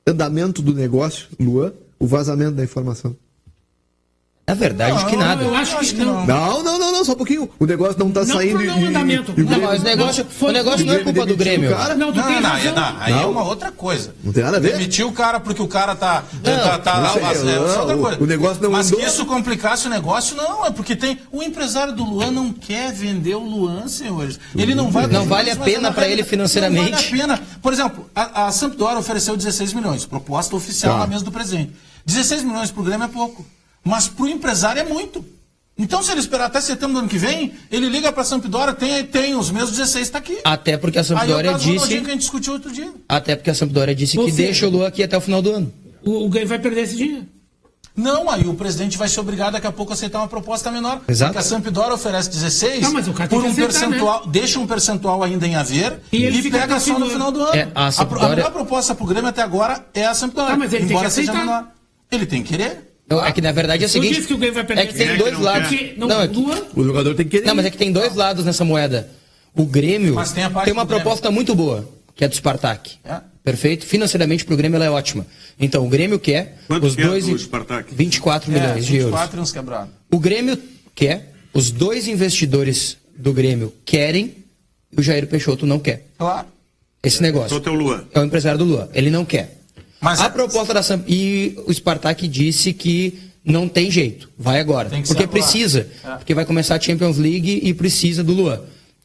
andamento do negócio, Luan, o vazamento da informação? Na verdade, não, que nada. Eu acho que não. Não, só um pouquinho. O negócio não está saindo. Mas o negócio não é culpa do Grêmio. Aí é uma outra coisa. Não tem nada a ver. Demitiu o cara porque o cara tá lá. Outra coisa. O negócio não Mas andou. que isso complicasse o negócio, não. É porque tem. O empresário do Luan não quer vender o Luan, senhores. Ele não vai. Não vale a pena para ele financeiramente. Não vale a pena. Por exemplo, a Sampdoria ofereceu 16 milhões. Proposta oficial na mesa do presidente. 16 milhões pro Grêmio é pouco. Mas para o empresário é muito. Então, se ele esperar até setembro do ano que vem, ele liga para a Sampdoria, tem os meus 16, está aqui. Até porque a Sampdoria disse... que a gente discutiu outro dia. Até porque a Sampdoria disse que deixa o Luan aqui até o final do ano. O Grêmio vai perder esse dinheiro. Não, aí o presidente vai ser obrigado daqui a pouco a aceitar uma proposta menor. Exato. Porque a Sampdoria oferece 16 mas o cara tem por um que aceitar, percentual, né? deixa um percentual ainda em haver e pega só no final do ano. A Sampdoria... a melhor proposta para o Grêmio até agora é a Sampdoria. Mas ele embora tem que seja aceitar. menor. Ele tem que querer. É que na verdade é o seguinte, que o Grêmio vai perder. é que tem dois lados. O jogador tem que querer. Não, mas é que tem dois lados nessa moeda. O Grêmio Mas tem a parte tem uma do Grêmio. proposta muito boa, que é do Spartak. Perfeito? Financeiramente pro Grêmio ela é ótima. Então o Grêmio quer Quanto os que é dois do Spartak? 24 milhões de euros. 24 e uns quebrados. O Grêmio quer, os dois investidores do Grêmio querem, e o Jair Peixoto não quer. Claro. Esse negócio. Só o Luan. É o empresário do Luan. Ele não quer. Mas a proposta da Samp... E o Spartak disse que não tem jeito. Vai agora. Porque precisa. Porque vai começar a Champions League e precisa do Luan.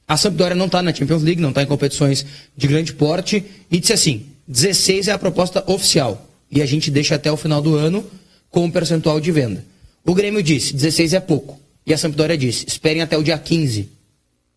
A Sampdoria não está na Champions League, não está em competições de grande porte. E disse assim, 16 é a proposta oficial. E a gente deixa até o final do ano com um percentual de venda. O Grêmio disse, 16 é pouco. E a Sampdoria disse, esperem até o dia 15.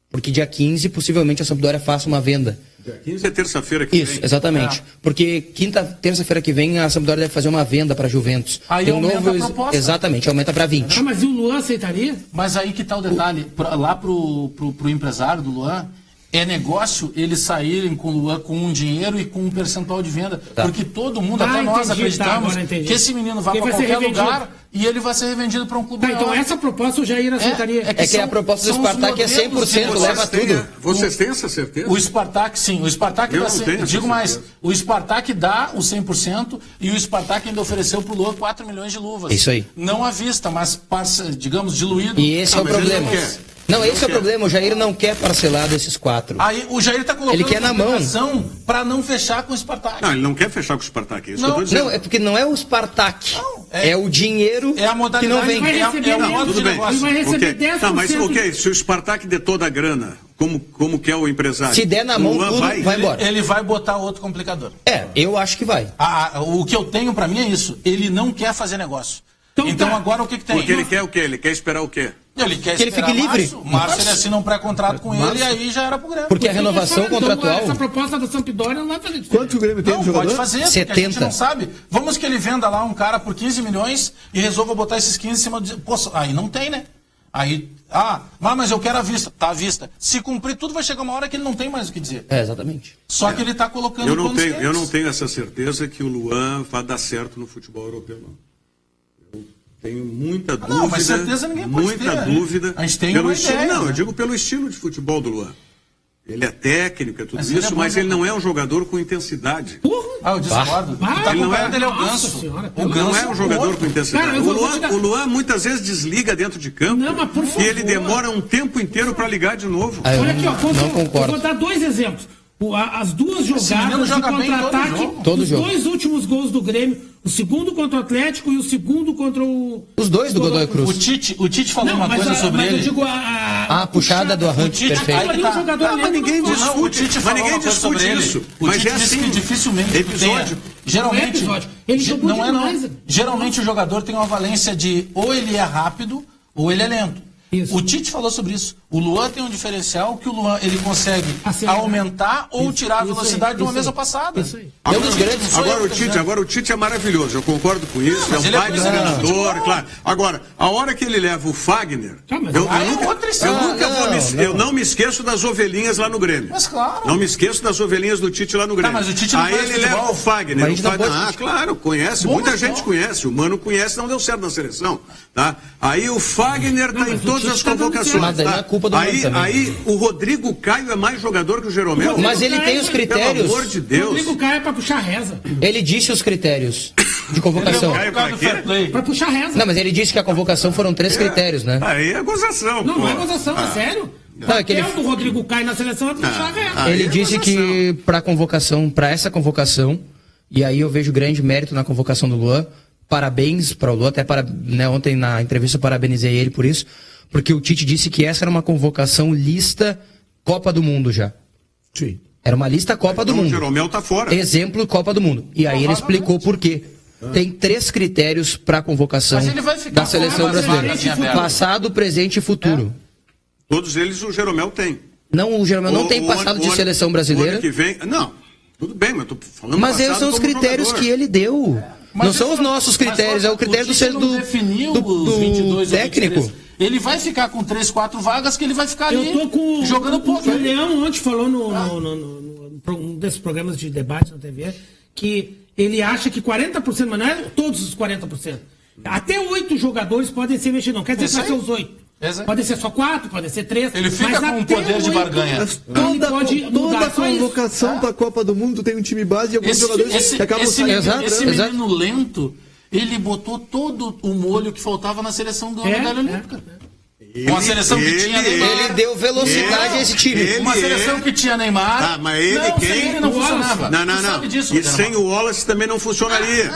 Porque dia 15, possivelmente, a Sampdoria faça uma venda. Dia 15 é terça-feira que vem. Isso, exatamente. Porque terça-feira que vem, a Sampdoria deve fazer uma venda para a Juventus. Aí tem aumenta a proposta. Exatamente, aumenta para 20. Mas e o Luan aceitaria? Mas aí que tá o detalhe. Lá pro empresário do Luan, é negócio eles saírem com o Luan com um dinheiro e com um percentual de venda. Porque todo mundo, até nós acreditamos que esse menino vai para qualquer lugar e ele vai ser revendido para um clube maior. Então essa proposta o Jair aceitaria. Que a proposta do Spartak é 100%, leva tudo. Vocês têm essa certeza? O Spartak, sim. O Spartak dá, digo mais, o Spartak dá o 100% e o Spartak ainda ofereceu pro Luan 4 milhões de luvas. Isso aí. Não à vista, mas, digamos, diluído. E esse é o problema. Não, esse é o problema. O Jair não quer parcelado esses 4. Aí o Jair está colocando ele quer na mão para não fechar com o Spartak. Não, ele não quer fechar com o Spartak. Isso não, que eu tô dizendo. Não, é porque não é o Spartak. É o dinheiro a modalidade que não vem. É o modo de negócio. Ele vai receber 10%. Tá, mas se o Spartak der toda a grana, como que é o empresário? Se der na mão, tudo vai embora. Ele vai botar outro complicador. Eu acho que vai. O que eu tenho para mim é isso. Ele não quer fazer negócio. Então agora o que tem? Porque ele quer o quê? Ele quer esperar o quê? Ele quer que ele fique livre. Março ele assina um pré-contrato com ele e aí já era pro Grêmio. Porque a renovação contratual... Essa proposta da Sampdoria não vai fazer. Quanto o Grêmio tem de jogador? Pode fazer, 70. porque a gente não sabe. Vamos que ele venda lá um cara por 15 milhões e resolva botar esses 15 em cima de... Pô, aí não tem, né? Aí, mas eu quero à vista. Tá à vista. Se cumprir tudo, vai chegar uma hora que ele não tem mais o que dizer. Exatamente. Só que ele tá colocando... Eu não tenho essa certeza que o Luan vai dar certo no futebol europeu, não. Tenho muita dúvida. Não, mas certeza ninguém pode muita ter, dúvida. A gente tem pelo uma estilo, ideia. não, eu digo pelo estilo de futebol do Luan. Ele é técnico, é tudo Mas isso, ele é mas bom ele não é um jogador com intensidade. Eu discordo. Tá Ele não é, ele é o Ganso. Ele não é um jogador com intensidade. Cara, o Luan muitas vezes desliga dentro de campo. Não, mas por favor. E ele demora um tempo inteiro para ligar de novo. Olha aqui, ó, não concordo. eu vou dar 2 exemplos. As duas jogadas de contra-ataque, os 2 últimos gols do Grêmio, o segundo contra o Atlético e o segundo contra o... Os dois do Godoy Cruz. O Tite falou uma coisa sobre ele. Eu digo a puxada do arranque, perfeito. Mas ninguém discute, o Tite falou uma coisa sobre ele. isso. O Mas Tite é disse assim, que dificilmente episódio. Geralmente, ele jogou demais. Geralmente o jogador tem uma valência de ou ele é rápido ou ele é lento. Isso. O Tite falou sobre isso. O Luan tem um diferencial que o Luan ele consegue aumentar ou tirar a velocidade de uma mesa passada. Agora o Tite é maravilhoso, eu concordo com isso, é um baita treinador, claro. Agora, a hora que ele leva o Fagner, eu não me esqueço das ovelhinhas lá no Grêmio. Mas claro. Não me esqueço das ovelhinhas do Tite lá no Grêmio. Mas o Tite não aí ele leva o Fagner. Claro, conhece, muita gente conhece, o Mano conhece, não deu certo na seleção. Tá? Aí o Fagner está em todas as convocações. Mas é culpa do aí o Rodrigo Caio é mais jogador que o Jeromel. Mas ele tem os critérios. Pelo amor de Deus. O Rodrigo Caio é pra puxar reza. Ele disse os critérios de convocação. Pra puxar reza. Não, mas ele disse que a convocação foram 3 critérios, né? Aí é gozação. Não é gozação, é sério. Não, é que ele... do Rodrigo Caio na seleção é puxar reza. Ele disse que para essa convocação, e aí eu vejo grande mérito na convocação do Luan. Parabéns para o Luan, até ontem na entrevista eu parabenizei ele por isso, porque o Tite disse que essa era uma convocação lista Copa do Mundo já. Sim. Era uma lista Copa do Mundo. O Jeromel tá fora. Exemplo Copa do Mundo. E aí ele explicou por quê. Tem 3 critérios para a convocação da seleção brasileira: passado, presente e futuro. Todos eles o Jeromel tem. Não, o Jeromel não tem passado de seleção brasileira. O ano que vem, não, tudo bem, mas eu tô falando. Mas esses são os critérios que ele deu. Não são os nossos critérios, é o critério do técnico. Ele vai ficar com 3, 4 vagas que ele vai ficar ali jogando pouco. O Leão ontem falou num desses programas de debate na TV que ele acha que 40%, mas não é todos os 40%. Até 8 jogadores podem ser mexidos, não quer dizer que vai ser os 8. Pode ser só 4, pode ser 3. Ele fica com o poder de barganha. Toda a convocação para a Copa do Mundo tem um time base e alguns jogadores que acabam saindo. Esse menino lento, ele botou todo o molho que faltava na seleção da medalha olímpica. Uma seleção que tinha Neymar. Ele deu velocidade a esse time. Uma seleção que tinha Neymar. Mas ele não funcionava. Não. E sem o Wallace também não funcionaria.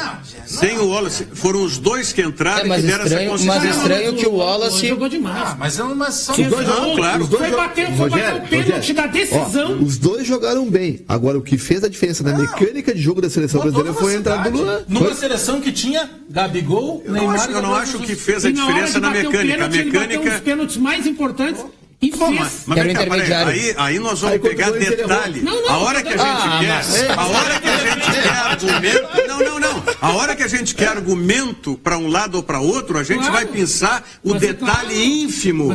Sem o Wallace. Foram os dois que entraram e que deram essa consistência. Mas estranho que o Wallace jogou demais. Mas são os dois jogam, claro. Foi bater o pênalti da decisão. Os dois jogaram bem. Agora, o que fez a diferença na mecânica de jogo da seleção brasileira foi a entrada do Luan. Numa seleção que tinha Gabigol, Neymar. Eu não acho que fez a diferença na mecânica. A mecânica. Pênaltis mais importantes e fez. Mas intermediário. Aí nós vamos pegar detalhe. A hora que a gente quer. A hora que a gente quer argumento. Não. A hora que a gente quer argumento para um lado ou para outro, a gente vai pensar o detalhe ínfimo.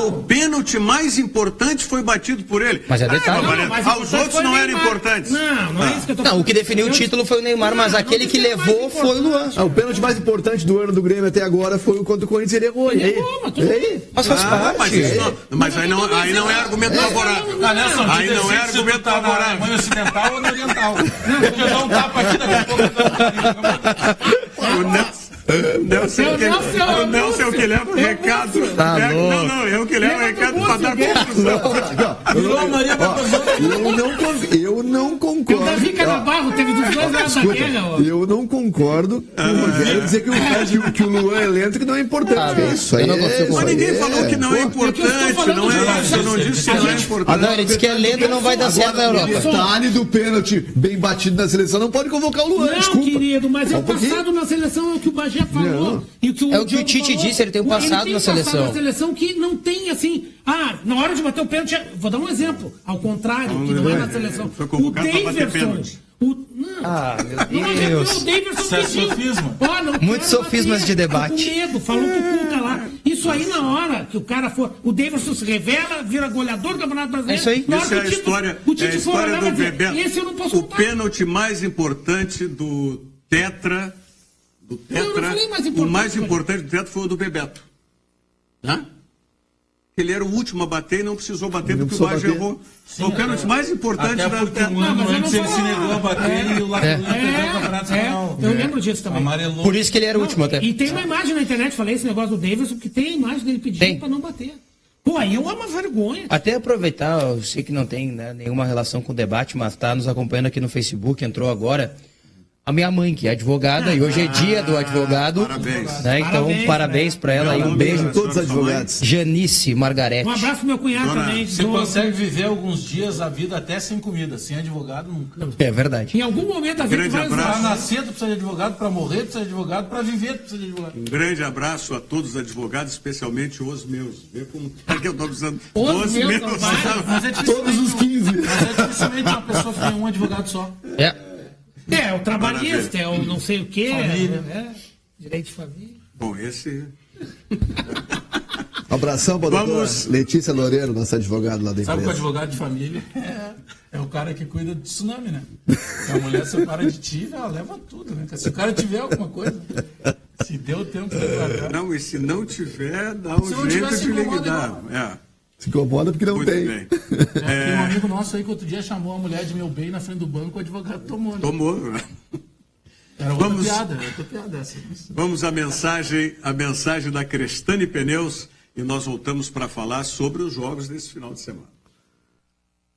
O pênalti mais importante foi batido por ele. Mas é detalhe. Os outros não eram importantes. Não é isso que eu tô falando. Não, o que definiu o título foi o Neymar, mas aquele que levou foi o Luan. O pênalti mais importante do ano do Grêmio até agora foi o contra o Corinthians. Ele errou. Mas faz parte. Mas aí não é argumento favorável. Aí não é argumento favorável. Mãe ocidental ou oriental? Deixa eu dar um tapa aqui daqui a pouco. O Nelson é o que leva o recado. É o que leva o recado para dar conclusão. Eu não concordo. O Davi Canabarro teve dos 2 lados da guerra. Eu não concordo com o Rogério dizer que o Luan é lento e que não é importante. Isso aí mas ninguém falou que não é importante. Não é isso. Eu não disse que não é importante. Não, ele disse que é lento e não vai dar certo na Europa. O detalhe do pênalti bem batido na seleção não pode convocar o Luan. Não, querido, mas é o passado na seleção, é o que o Bagé falou. É o que o Tite disse, ele tem um passado na seleção. Ele tem passado na seleção que não tem assim. Na hora de bater o pênalti. Vou dar um exemplo. Ao contrário, que não é na seleção. O Daverson. Meu Deus. O Daverson pediu. Muitos sofismas de debate. Com medo, falou que o culto lá. Isso aí, na hora que o cara for. O Daverson se revela, vira goleador do Campeonato Brasileiro. É isso aí. Isso é a história. O Tite for olhar e dizer, Bebeto. esse eu não posso O pênalti mais importante do Tetra do Tetra, o mais importante do Tetra foi o do Bebeto. Né? Ele era o último a bater e não precisou bater porque o Baggio errou. Foi o pênalti mais importante da Tetra. Antes ele se negou a bater e o Lacuna perdeu o Campeonato Nacional. Eu lembro disso também. Amarelou. Por isso que ele era o último até. E tem uma imagem na internet, falei esse negócio do Davidson, que tem a imagem dele pedindo pra não bater. Pô, aí é uma vergonha. Até aproveitar, eu sei que não tem, né, nenhuma relação com o debate, mas está nos acompanhando aqui no Facebook, entrou agora a minha mãe, que é advogada, e hoje é dia do advogado. Parabéns. Né, então, parabéns para ela e um beijo a todos os advogados. Janice Margarete. Um abraço pro meu cunhado também. Você consegue viver alguns dias a vida até sem comida, sem advogado nunca. É verdade. Em algum momento a vida vai usar. Para nascer, tu precisa de advogado, para morrer, tu precisa de advogado, para viver, tu precisa de advogado. Um grande abraço a todos os advogados, especialmente os meus. Vê como é que eu estou precisando. Os meus. Mas é Todos os 15. Mas é dificilmente uma pessoa que tem um advogado só. É, o trabalhista, é o não sei o quê. Direito de família. Bom, esse... Abração para a doutora Letícia Loureiro, nossa advogada lá da empresa. Sabe que o advogado de família é o cara que cuida de tsunami, né? Se a mulher separa de ti, ela leva tudo, né? Se o cara tiver alguma coisa, se deu tempo de guardar. Não, e se não tiver, dá um jeito de liquidar. Se incomoda porque não muito tem. Bem. Tem um amigo nosso aí que outro dia chamou a mulher de meu bem na frente do banco, o advogado tomou. Né? Tomou. Era outra piada essa. Vamos à mensagem da Crestani Pneus e nós voltamos para falar sobre os jogos desse final de semana.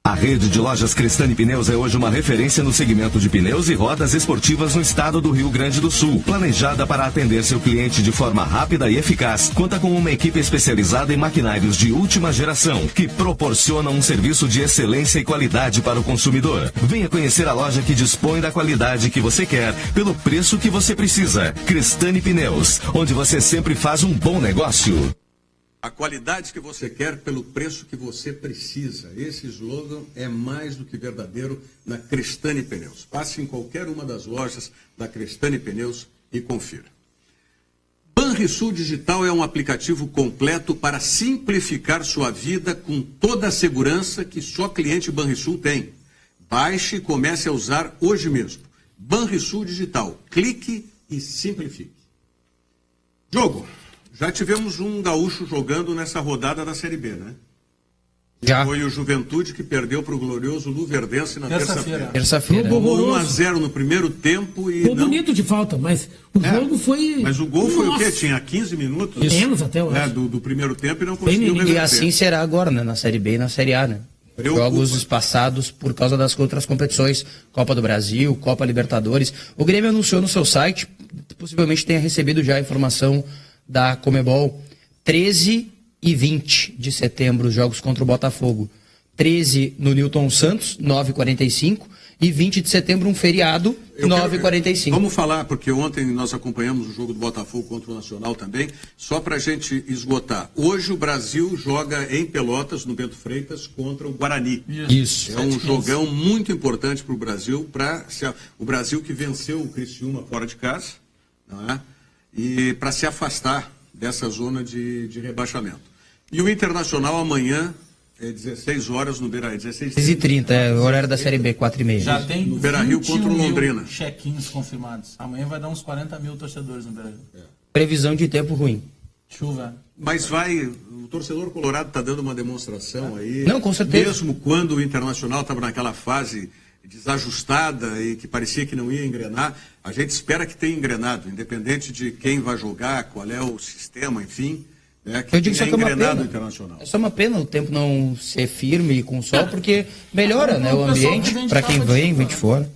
A rede de lojas Crestani Pneus é hoje uma referência no segmento de pneus e rodas esportivas no estado do Rio Grande do Sul. Planejada para atender seu cliente de forma rápida e eficaz, conta com uma equipe especializada em maquinários de última geração, que proporciona um serviço de excelência e qualidade para o consumidor. Venha conhecer a loja que dispõe da qualidade que você quer, pelo preço que você precisa. Crestani Pneus, onde você sempre faz um bom negócio. A qualidade que você quer pelo preço que você precisa. Esse slogan é mais do que verdadeiro na Crestani Pneus. Passe em qualquer uma das lojas da Crestani Pneus e confira. Banrisul Digital é um aplicativo completo para simplificar sua vida com toda a segurança que só cliente Banrisul tem. Baixe e comece a usar hoje mesmo. Banrisul Digital. Clique e simplifique. Jogo. Já tivemos um gaúcho jogando nessa rodada da Série B, né? Já. Foi o Juventude que perdeu para o glorioso Luverdense na terça-feira. Terça-feira. 1-0 no primeiro tempo e Foi bonito de falta, mas o jogo foi... Mas o gol foi o quê? Tinha 15 minutos? Menos até, eu acho. Do primeiro tempo e não conseguiu reverter. E assim será agora, né? Na Série B e na Série A, né? Jogos espaçados por causa das outras competições, Copa do Brasil, Copa Libertadores. O Grêmio anunciou no seu site, possivelmente tenha recebido já a informação da Comebol, 13 e 20 de setembro, os jogos contra o Botafogo. 13 no Newton Santos, 9h45, e 20 de setembro, um feriado, 9h45. Vamos falar, porque ontem nós acompanhamos o jogo do Botafogo contra o Nacional também, só para a gente esgotar. Hoje o Brasil joga em Pelotas, no Bento Freitas, contra o Guarani. Isso. É um jogão muito importante para o Brasil, o Brasil que venceu o Criciúma fora de casa, não é? E para se afastar dessa zona de rebaixamento. E o Internacional amanhã, 16 horas no Beira-Rio. 16h30, é o horário da Série B, 4h30. Já tem no Beira-Rio contra o Londrina. Check-ins confirmados. Amanhã vai dar uns 40 mil torcedores no Beira-Rio. Previsão de tempo ruim. Chuva. Mas o torcedor colorado está dando uma demonstração aí. Não, com certeza. Mesmo quando o Internacional estava naquela fase desajustada e que parecia que não ia engrenar, a gente espera que tenha engrenado, independente de quem vai jogar, qual é o sistema, enfim, que eu digo tenha engrenado o Internacional. É só uma pena o tempo não ser firme e com sol, porque melhora, né, o ambiente para quem vem de fora.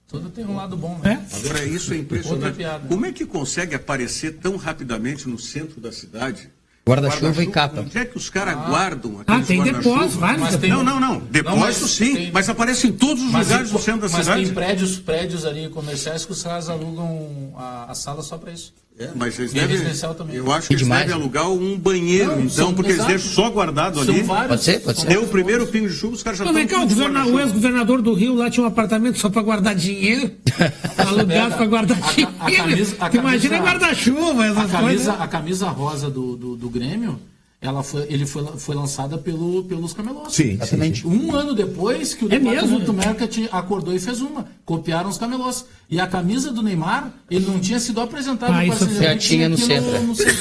Tudo tem um lado bom, né? Agora, isso é impressionante. Como é que consegue aparecer tão rapidamente no centro da cidade? Guarda-chuva e capa. Onde é que os caras guardam aqueles tem depósito, vários. Não. Depósito sim, mas aparece em todos os lugares do centro da cidade. Mas tem prédios ali comerciais que os caras alugam a sala só para isso. Mas eles também. Eu acho que eles devem alugar um banheiro, porque eles deixam só guardado ali. Pode ser. Deu o primeiro pingo de chuva, os caras já estão... O ex-governador do Rio lá tinha um apartamento só para guardar dinheiro. Alugado para guardar dinheiro. Imagina guarda-chuva, essas coisas. A camisa rosa do Grêmio ele foi lançada pelos camelôs. Sim, exatamente. Um ano depois que o departamento do Mercat acordou e fez uma. Copiaram os camelôs. E a camisa do Neymar, ele não tinha sido apresentado já tinha no centro.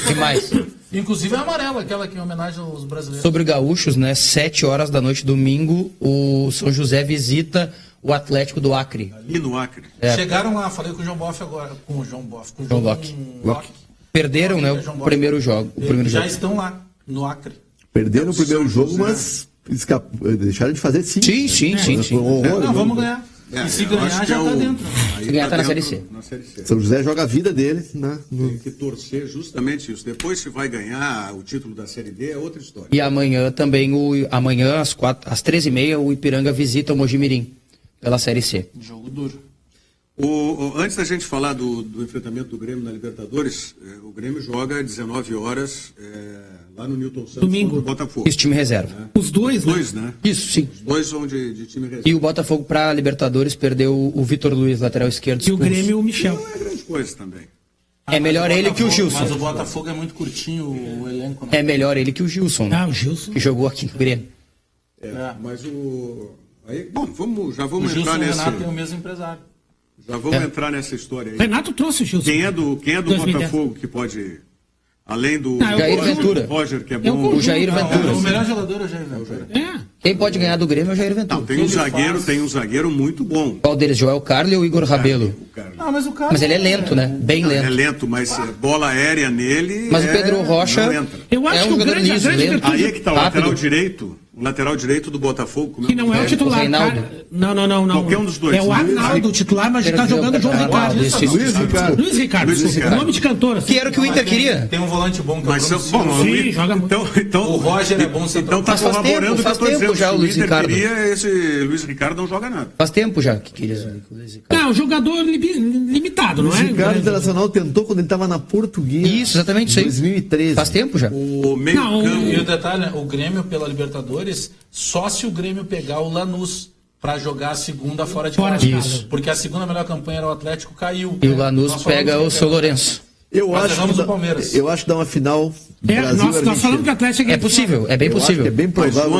Demais. Inclusive a amarela, aquela que é em homenagem aos brasileiros. Sobre Gaúchos, né? 7 horas da noite, domingo, o São José visita o Atlético do Acre. Ali no Acre. Chegaram lá, falei com o João Boff agora. Com o João Boff. Com o João Locke. Perderam, né, o primeiro jogo. Já estão lá, no Acre. Perderam o primeiro jogo, mas deixaram de fazer 5. Sim. Não, vamos ganhar. E se ganhar, já está dentro. Se ganhar, está na Série C. São José joga a vida dele, né? Tem que torcer justamente isso. Depois, se vai ganhar o título da Série D, é outra história. E amanhã também, amanhã às 13h30, o Ipiranga visita o Mojimirim, pela Série C. Jogo duro. Antes da gente falar do enfrentamento do Grêmio na Libertadores, o Grêmio joga às 19 horas lá no Newton Santos domingo. contra o Botafogo. Isso, time reserva. Os dois, né? Isso, sim. Os dois são de time reserva. E o Botafogo para a Libertadores perdeu o Vitor Luiz, lateral esquerdo. E o Grêmio, o Michel. Não é grande coisa também. É melhor ele que o Gilson. Mas o Botafogo é muito curtinho o elenco, né? É melhor ele que o Gilson, né? O Gilson. Que jogou aqui no Grêmio. Mas aí, bom, já vamos o Gilson entrar e o nesse... Renato tem o mesmo empresário. Já vamos entrar nessa história aí. Renato trouxe o Gilson. Quem é do Botafogo que pode... Além do Jair Ventura. Roger, que é bom. O Jair Ventura. O melhor jogador é o Jair Ventura. Quem pode ganhar do Grêmio é o Jair Ventura. Não, tem um zagueiro muito bom. Qual deles? Joel Carli ou o Igor Rabelo? Mas ele é lento, né? Bem lento. É lento, mas bola aérea nele. Mas o Pedro Rocha eu acho é um jogador liso, lento. Aí é que tá o lateral direito. O lateral direito do Botafogo. Que não é o titular. Reinaldo. Não. Qualquer um dos dois. É o Arnaldo, o titular, mas está jogando o João Ricardo. Luiz Ricardo. Nome de cantor. Que era o que o Inter queria. Tem um volante bom que Sim, joga muito. Então, o Roger é bom. Então tá corroborando o que eu tô dizendo. Já o Luiz Ricardo. Esse Luiz Ricardo não joga nada. Faz tempo já que queria o Luiz Ricardo. Não, jogador limitado, não é? O Ricardo Internacional tentou quando ele estava na Portuguesa. Isso, exatamente isso aí. 2013. Faz tempo já. O meio campo. E o detalhe, o Grêmio pela Libertadores, só se o Grêmio pegar o Lanús para jogar a segunda fora de casa. Porque a segunda melhor campanha era o Atlético, caiu. E o Lanús pega o São Lourenço. Eu acho que dá uma final. Nós falamos que o Atlético é possível, é bem possível. É bem provável.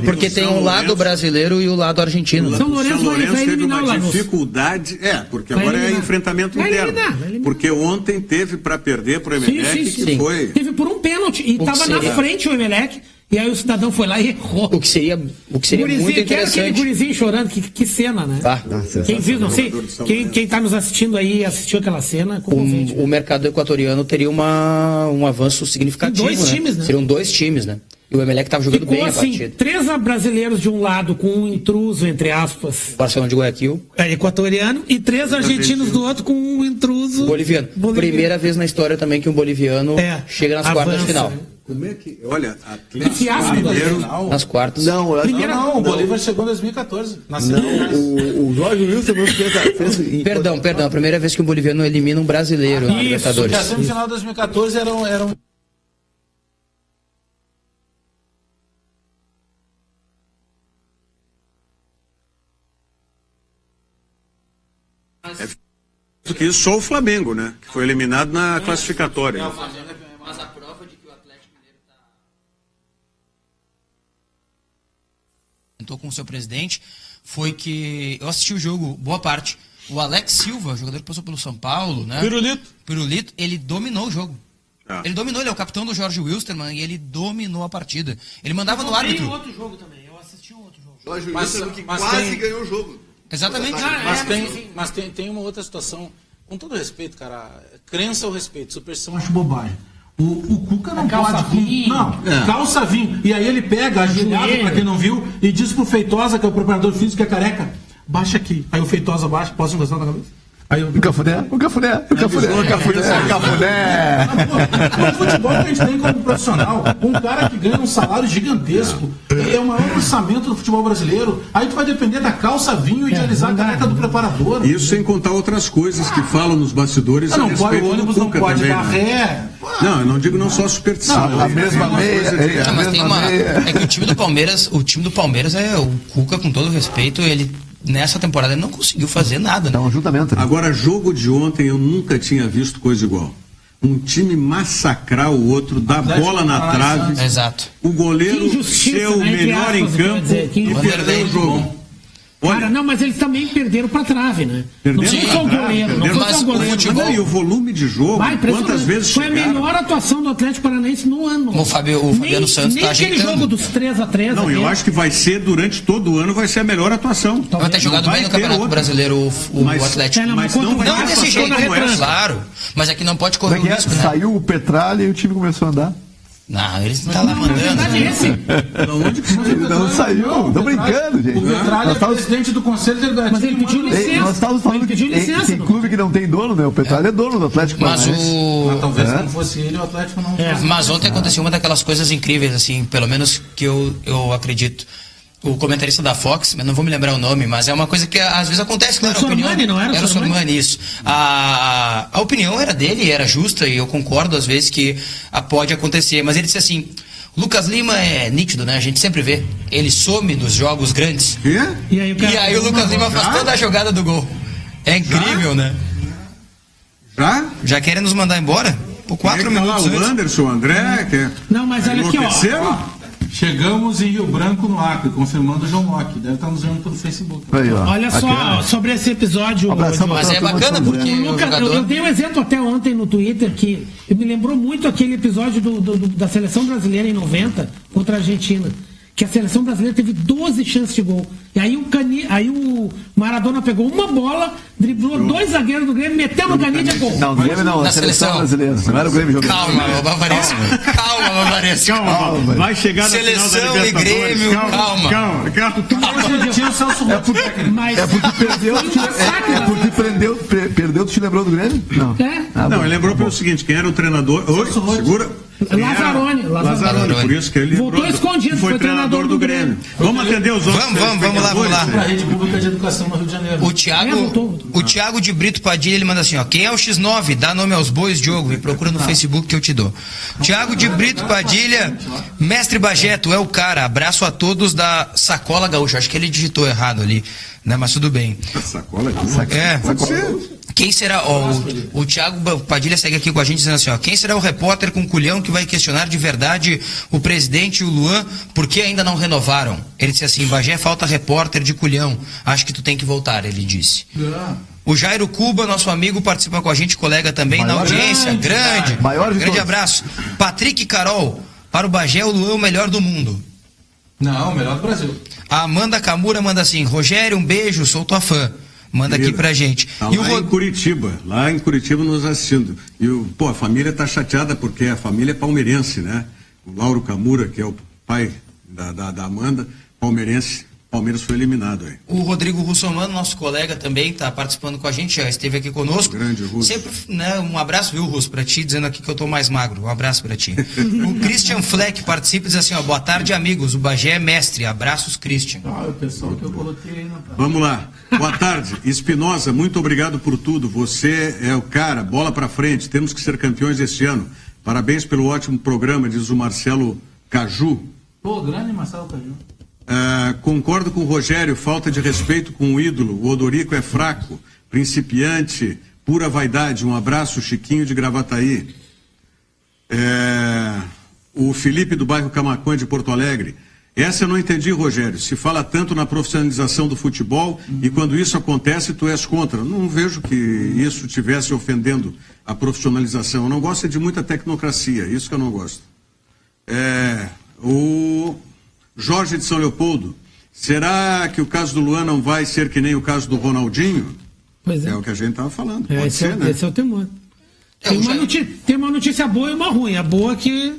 Porque tem um lado brasileiro e o lado argentino. São Lourenço vai teve eliminar uma o Lanús. dificuldade, porque agora é enfrentamento interno. Porque ontem teve para perder pro Emelec, que foi... Teve por um pênalti e estava na frente o Emelec. E aí o cidadão foi lá e errou. O que seria muito interessante. Aquele gurizinho chorando, que cena, né? Quem viu, não sei, quem está nos assistindo aí assistiu aquela cena. O mercado equatoriano teria um avanço significativo. 2 times, né? Seriam 2 times, né? E o Emelec estava jogando bem a partida. 3 brasileiros de um lado com um intruso, entre aspas. Barcelona de Guayaquil. Equatoriano. E 3 argentinos do outro com um intruso. Boliviano. Primeira vez na história também que um boliviano chega nas quartas de final. Como é que... Olha, Atlético Mineiro nas quartas. Não, o Bolívar chegou em 2014. O Jorge Wilson fez... Perdão. A primeira vez que um boliviano elimina um brasileiro na Libertadores. Porque a semifinal de 2014 eram... Porque isso só o Flamengo, né? Que foi eliminado na classificatória. Mas a prova de que o Atlético Mineiro com o seu presidente foi que eu assisti o jogo, boa parte. O Alex Silva, jogador que passou pelo São Paulo, né? Pirulito, ele dominou o jogo. Ele dominou, ele é o capitão do Jorge Wilstermann e ele dominou a partida. Ele mandava no árbitro. Eu outro jogo também, eu assisti um outro jogo. Jorge Wilstermann que quase ganhou o jogo. Exatamente. Mas tem uma outra situação, com todo respeito, cara, crença ou respeito, superstição acho bobagem. O Cuca não pode vir. Calça vinho. E aí ele pega, ajoelhado, pra quem não viu, e diz pro Feitosa, que é o preparador físico, que é careca, baixa aqui. Aí o Feitosa baixa, posso encostar na cabeça? Aí o Cafuné. No futebol que a gente tem como profissional, um cara que ganha um salário gigantesco, é o maior orçamento do futebol brasileiro, aí tu vai depender da calça vinho e idealizar a careca do preparador. Isso sem contar outras coisas que falam nos bastidores. Não pode, o ônibus não pode dar ré. Não, eu não digo não só superstição. A mesma meia. É que o time do Palmeiras é o Cuca, com todo respeito, ele... Nessa temporada ele não conseguiu fazer nada, né? É um ajuntamento. Né? Agora, jogo de ontem eu nunca tinha visto coisa igual. um time massacrar o outro, dar bola na trave. Exato. O goleiro ser o melhor em campo e perder o jogo. Cara, não, mas eles também perderam pra trave, né? Perderam não foi só o goleiro, não foi só o goleiro. E o volume de jogo, quantas vezes foi a melhor atuação do Atlético Paranaense no ano. O Fabiano Santos tá ajeitando. Nem aquele jogo dos 3-3. Não, eu acho que vai ser, durante todo o ano, vai ser a melhor atuação. Vai ter jogado bem no Campeonato Brasileiro o Atlético. Mas não vai desse jeito, claro. Mas aqui não pode correr o risco, né? Saiu o Petralha e o time começou a andar. Não, eles não estão lá mandando. Onde que saiu? Não saiu, tô brincando, gente. O Petralha é presidente do Conselho Deliberativo. Mas ele pediu licença. Nós estávamos falando que tem clube que não tem dono, né? O Petralha é dono do Atlético Paranaense. Mas talvez se não fosse ele, o Atlético não fosse. Mas ontem aconteceu uma daquelas coisas incríveis, assim, pelo menos que eu acredito. O comentarista da Fox, não vou me lembrar o nome, mas é uma coisa que às vezes acontece, claro. Era o Sormani, isso. A opinião era dele, era justa, e eu concordo às vezes que pode acontecer, mas ele disse assim: Lucas Lima é nítido, né? A gente sempre vê. Ele some nos jogos grandes. E aí o Lucas Lima faz toda a jogada do gol. É incrível, né? Já querem nos mandar embora? Por 4 minutos antes. O Anderson, o André. Não, mas olha aqui, ó. Chegamos em Rio Branco, no Acre, confirmando o João Locke. Deve estar nos vendo pelo Facebook. Aí, olha só, sobre esse episódio. Mas é bacana porque eu dei um exemplo até ontem no Twitter que me lembrou muito aquele episódio da seleção brasileira em 90 contra a Argentina. Que a seleção brasileira teve 12 chances de gol. E aí o Maradona pegou uma bola, driblou 2 zagueiros do Grêmio, meteu no Canidia e gol. Não, no Grêmio não, a seleção brasileira. Não era o Grêmio jogando. Calma, Bavaresco. Calma. Vai chegar na seleção final da Libertadores. E Grêmio, calma. É porque perdeu, tu te lembrou do Grêmio? Não. Não, ele lembrou pelo seguinte, quem era o treinador... Segura... Lazzaroni. Por isso que ele voltou escondido, foi treinador do Grêmio. Vamos atender os outros. Vamos lá. Para a Rede Pública de Educação no Rio de Janeiro. O Thiago de Brito Padilha, ele manda assim, ó: quem é o X9? Dá nome aos bois, Diogo. Me procura no Facebook que eu te dou. Thiago de Brito Padilha, mestre Bagé, tu é o cara. Abraço a todos da Sacola Gaúcha. Acho que ele digitou errado ali, né? Mas tudo bem. Sacola Gaúcha? Quem será, o Thiago Padilha segue aqui com a gente dizendo assim, ó: quem será o repórter com culhão que vai questionar de verdade o presidente e o Luan, por que ainda não renovaram? Ele disse assim: Bagé, falta repórter de culhão, acho que tu tem que voltar, ele disse. O Jairo Cuba, nosso amigo, participa com a gente, colega também na audiência, grande abraço. Patrick Carol, para o Bagé o Luan é o melhor do mundo. Não, o melhor do Brasil. A Amanda Camura manda assim: Rogério, um beijo, sou tua fã. Manda aqui pra gente. Tá lá em Curitiba nos assistindo. E a família tá chateada porque a família é palmeirense, né? O Lauro Camura, que é o pai da Amanda, palmeirense. Palmeiras foi eliminado aí. O Rodrigo Russomano, nosso colega também, está participando com a gente, já esteve aqui conosco. Grande Russo. Sempre, né, um abraço, viu, Russo, para ti, dizendo aqui que eu tô mais magro. Um abraço para ti. O Christian Fleck participa e diz assim, ó: boa tarde, amigos. O Bagé é mestre. Abraços, Christian. O pessoal que eu coloquei aí na... Vamos lá. Boa tarde. Espinosa, muito obrigado por tudo. Você é o cara, bola para frente. Temos que ser campeões este ano. Parabéns pelo ótimo programa, diz o Marcelo Caju. Pô, grande Marcelo Caju. Concordo com o Rogério, falta de respeito com o ídolo. O Odorico é fraco, principiante, pura vaidade. Um abraço, Chiquinho de Gravataí. O Felipe do bairro Camaquã de Porto Alegre. Essa eu não entendi, Rogério. Se fala tanto na profissionalização do futebol e quando isso acontece, tu és contra. Não vejo que isso estivesse ofendendo a profissionalização. Eu não gosto de muita tecnocracia, isso que eu não gosto. O Jorge de São Leopoldo, será que o caso do Luan não vai ser que nem o caso do Ronaldinho? Pois é. É o que a gente estava falando. Pode ser, né? Esse é o temor. Tem uma notícia boa e uma ruim. A boa é que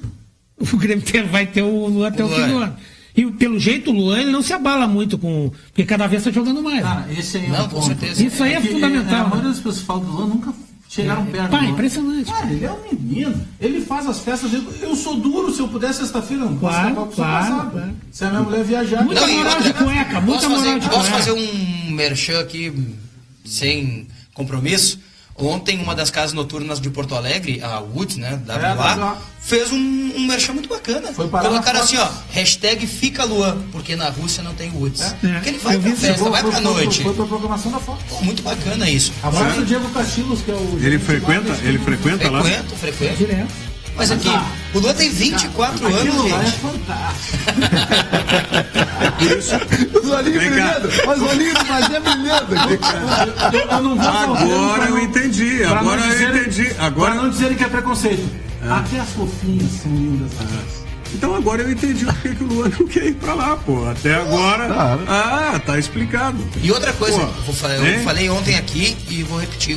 o Grêmio vai ter o Luan até o fim do ano. E pelo jeito o Luan ele não se abala muito porque cada vez está jogando mais. Esse aí com certeza. Isso aí é fundamental. A maioria das pessoas falam do Luan nunca chegaram perto. Pai, impressionante. Cara, ele é um menino. Ele faz as festas dele. Eu sou duro, se eu puder sexta-feira, não posso acabar com claro. Se a minha mulher viajar... Muita moral de cueca, muita moral de cueca. Posso fazer um merchan aqui sem compromisso? Ontem, uma das casas noturnas de Porto Alegre, a Woods, né, WA, fez um merchan muito bacana. Colocaram assim, ó, hashtag Fica Luan, porque na Rússia não tem Woods. Porque ele vai pra festa, vai pra noite. Foi pra programação da Fox. Muito bacana isso. Abraço o Diego Castilhos, que é o... Ele frequenta lá? Frequenta. Direto. Mas aqui, o Luan tem 24 anos, gente. É fantástico. Os olhinhos brilhando. Os olhinhos do Magé brilhando. Eu não vou Agora eu entendi. Pra não dizerem que é preconceito. Até as fofinhas são lindas. Então agora eu entendi por que o Luan não quer ir pra lá, pô. Até agora. Tá explicado. E outra coisa, eu falei ontem aqui e vou repetir.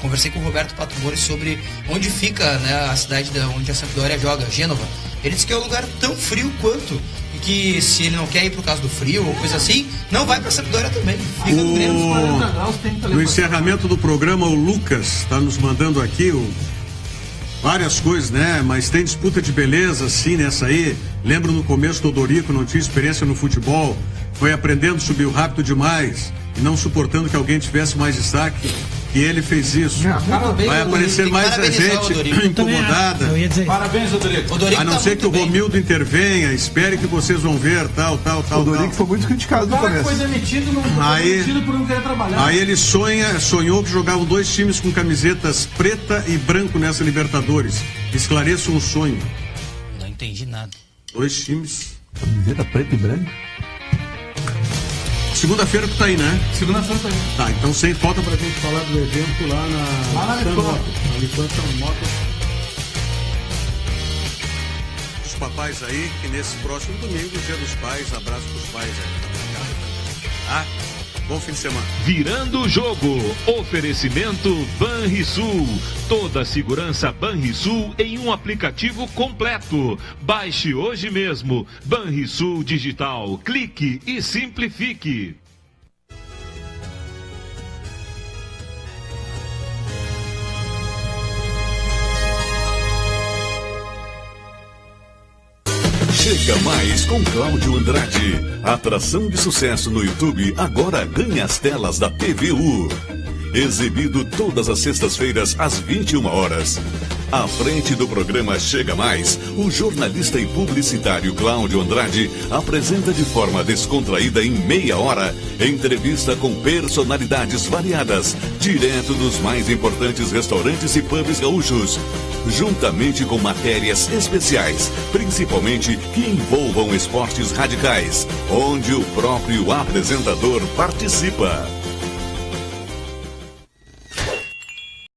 Conversei com o Roberto Pato Mori sobre onde fica, né, a cidade onde a Sampdoria joga, Gênova. Ele disse que é um lugar tão frio quanto. E que se ele não quer ir por causa do frio ou coisa assim, não vai pra Sampdoria também. Fica no Grêmio dos 40 graus, no encerramento do programa, o Lucas está nos mandando aqui várias coisas, né? Mas tem disputa de beleza, sim, nessa aí. Lembro no começo do Odorico, não tinha experiência no futebol, foi aprendendo, subiu rápido demais e não suportando que alguém tivesse mais destaque. E ele fez isso. Vai aparecer mais gente incomodada. Parabéns, Odorico. A não ser que o Romildo intervenha, espere que vocês vão ver, tal. O Odorico foi muito criticado no começo. Foi demitido, não foi demitido por não querer trabalhar. Aí ele sonhou que jogavam 2 times com camisetas preta e branco nessa Libertadores. Esclareça um sonho. Não entendi nada. 2 times. Camiseta preta e branca? Segunda-feira tu tá aí, né? Segunda-feira tá aí. Tá, então sem falta pra gente falar do evento lá na Lipantan Motos. Os papais aí, que nesse próximo domingo, Dia dos Pais, abraço pros pais aí. Tá? Bom fim de semana. Virando o jogo. Oferecimento Banrisul. Toda a segurança Banrisul em um aplicativo completo. Baixe hoje mesmo. Banrisul Digital. Clique e simplifique. Chega mais com Cláudio Andrade. Atração de sucesso no YouTube agora ganha as telas da TVU. Exibido todas as sextas-feiras às 21 horas. À frente do programa Chega Mais, o jornalista e publicitário Cláudio Andrade apresenta de forma descontraída em meia hora entrevista com personalidades variadas, direto dos mais importantes restaurantes e pubs gaúchos, juntamente com matérias especiais, principalmente que envolvam esportes radicais, onde o próprio apresentador participa.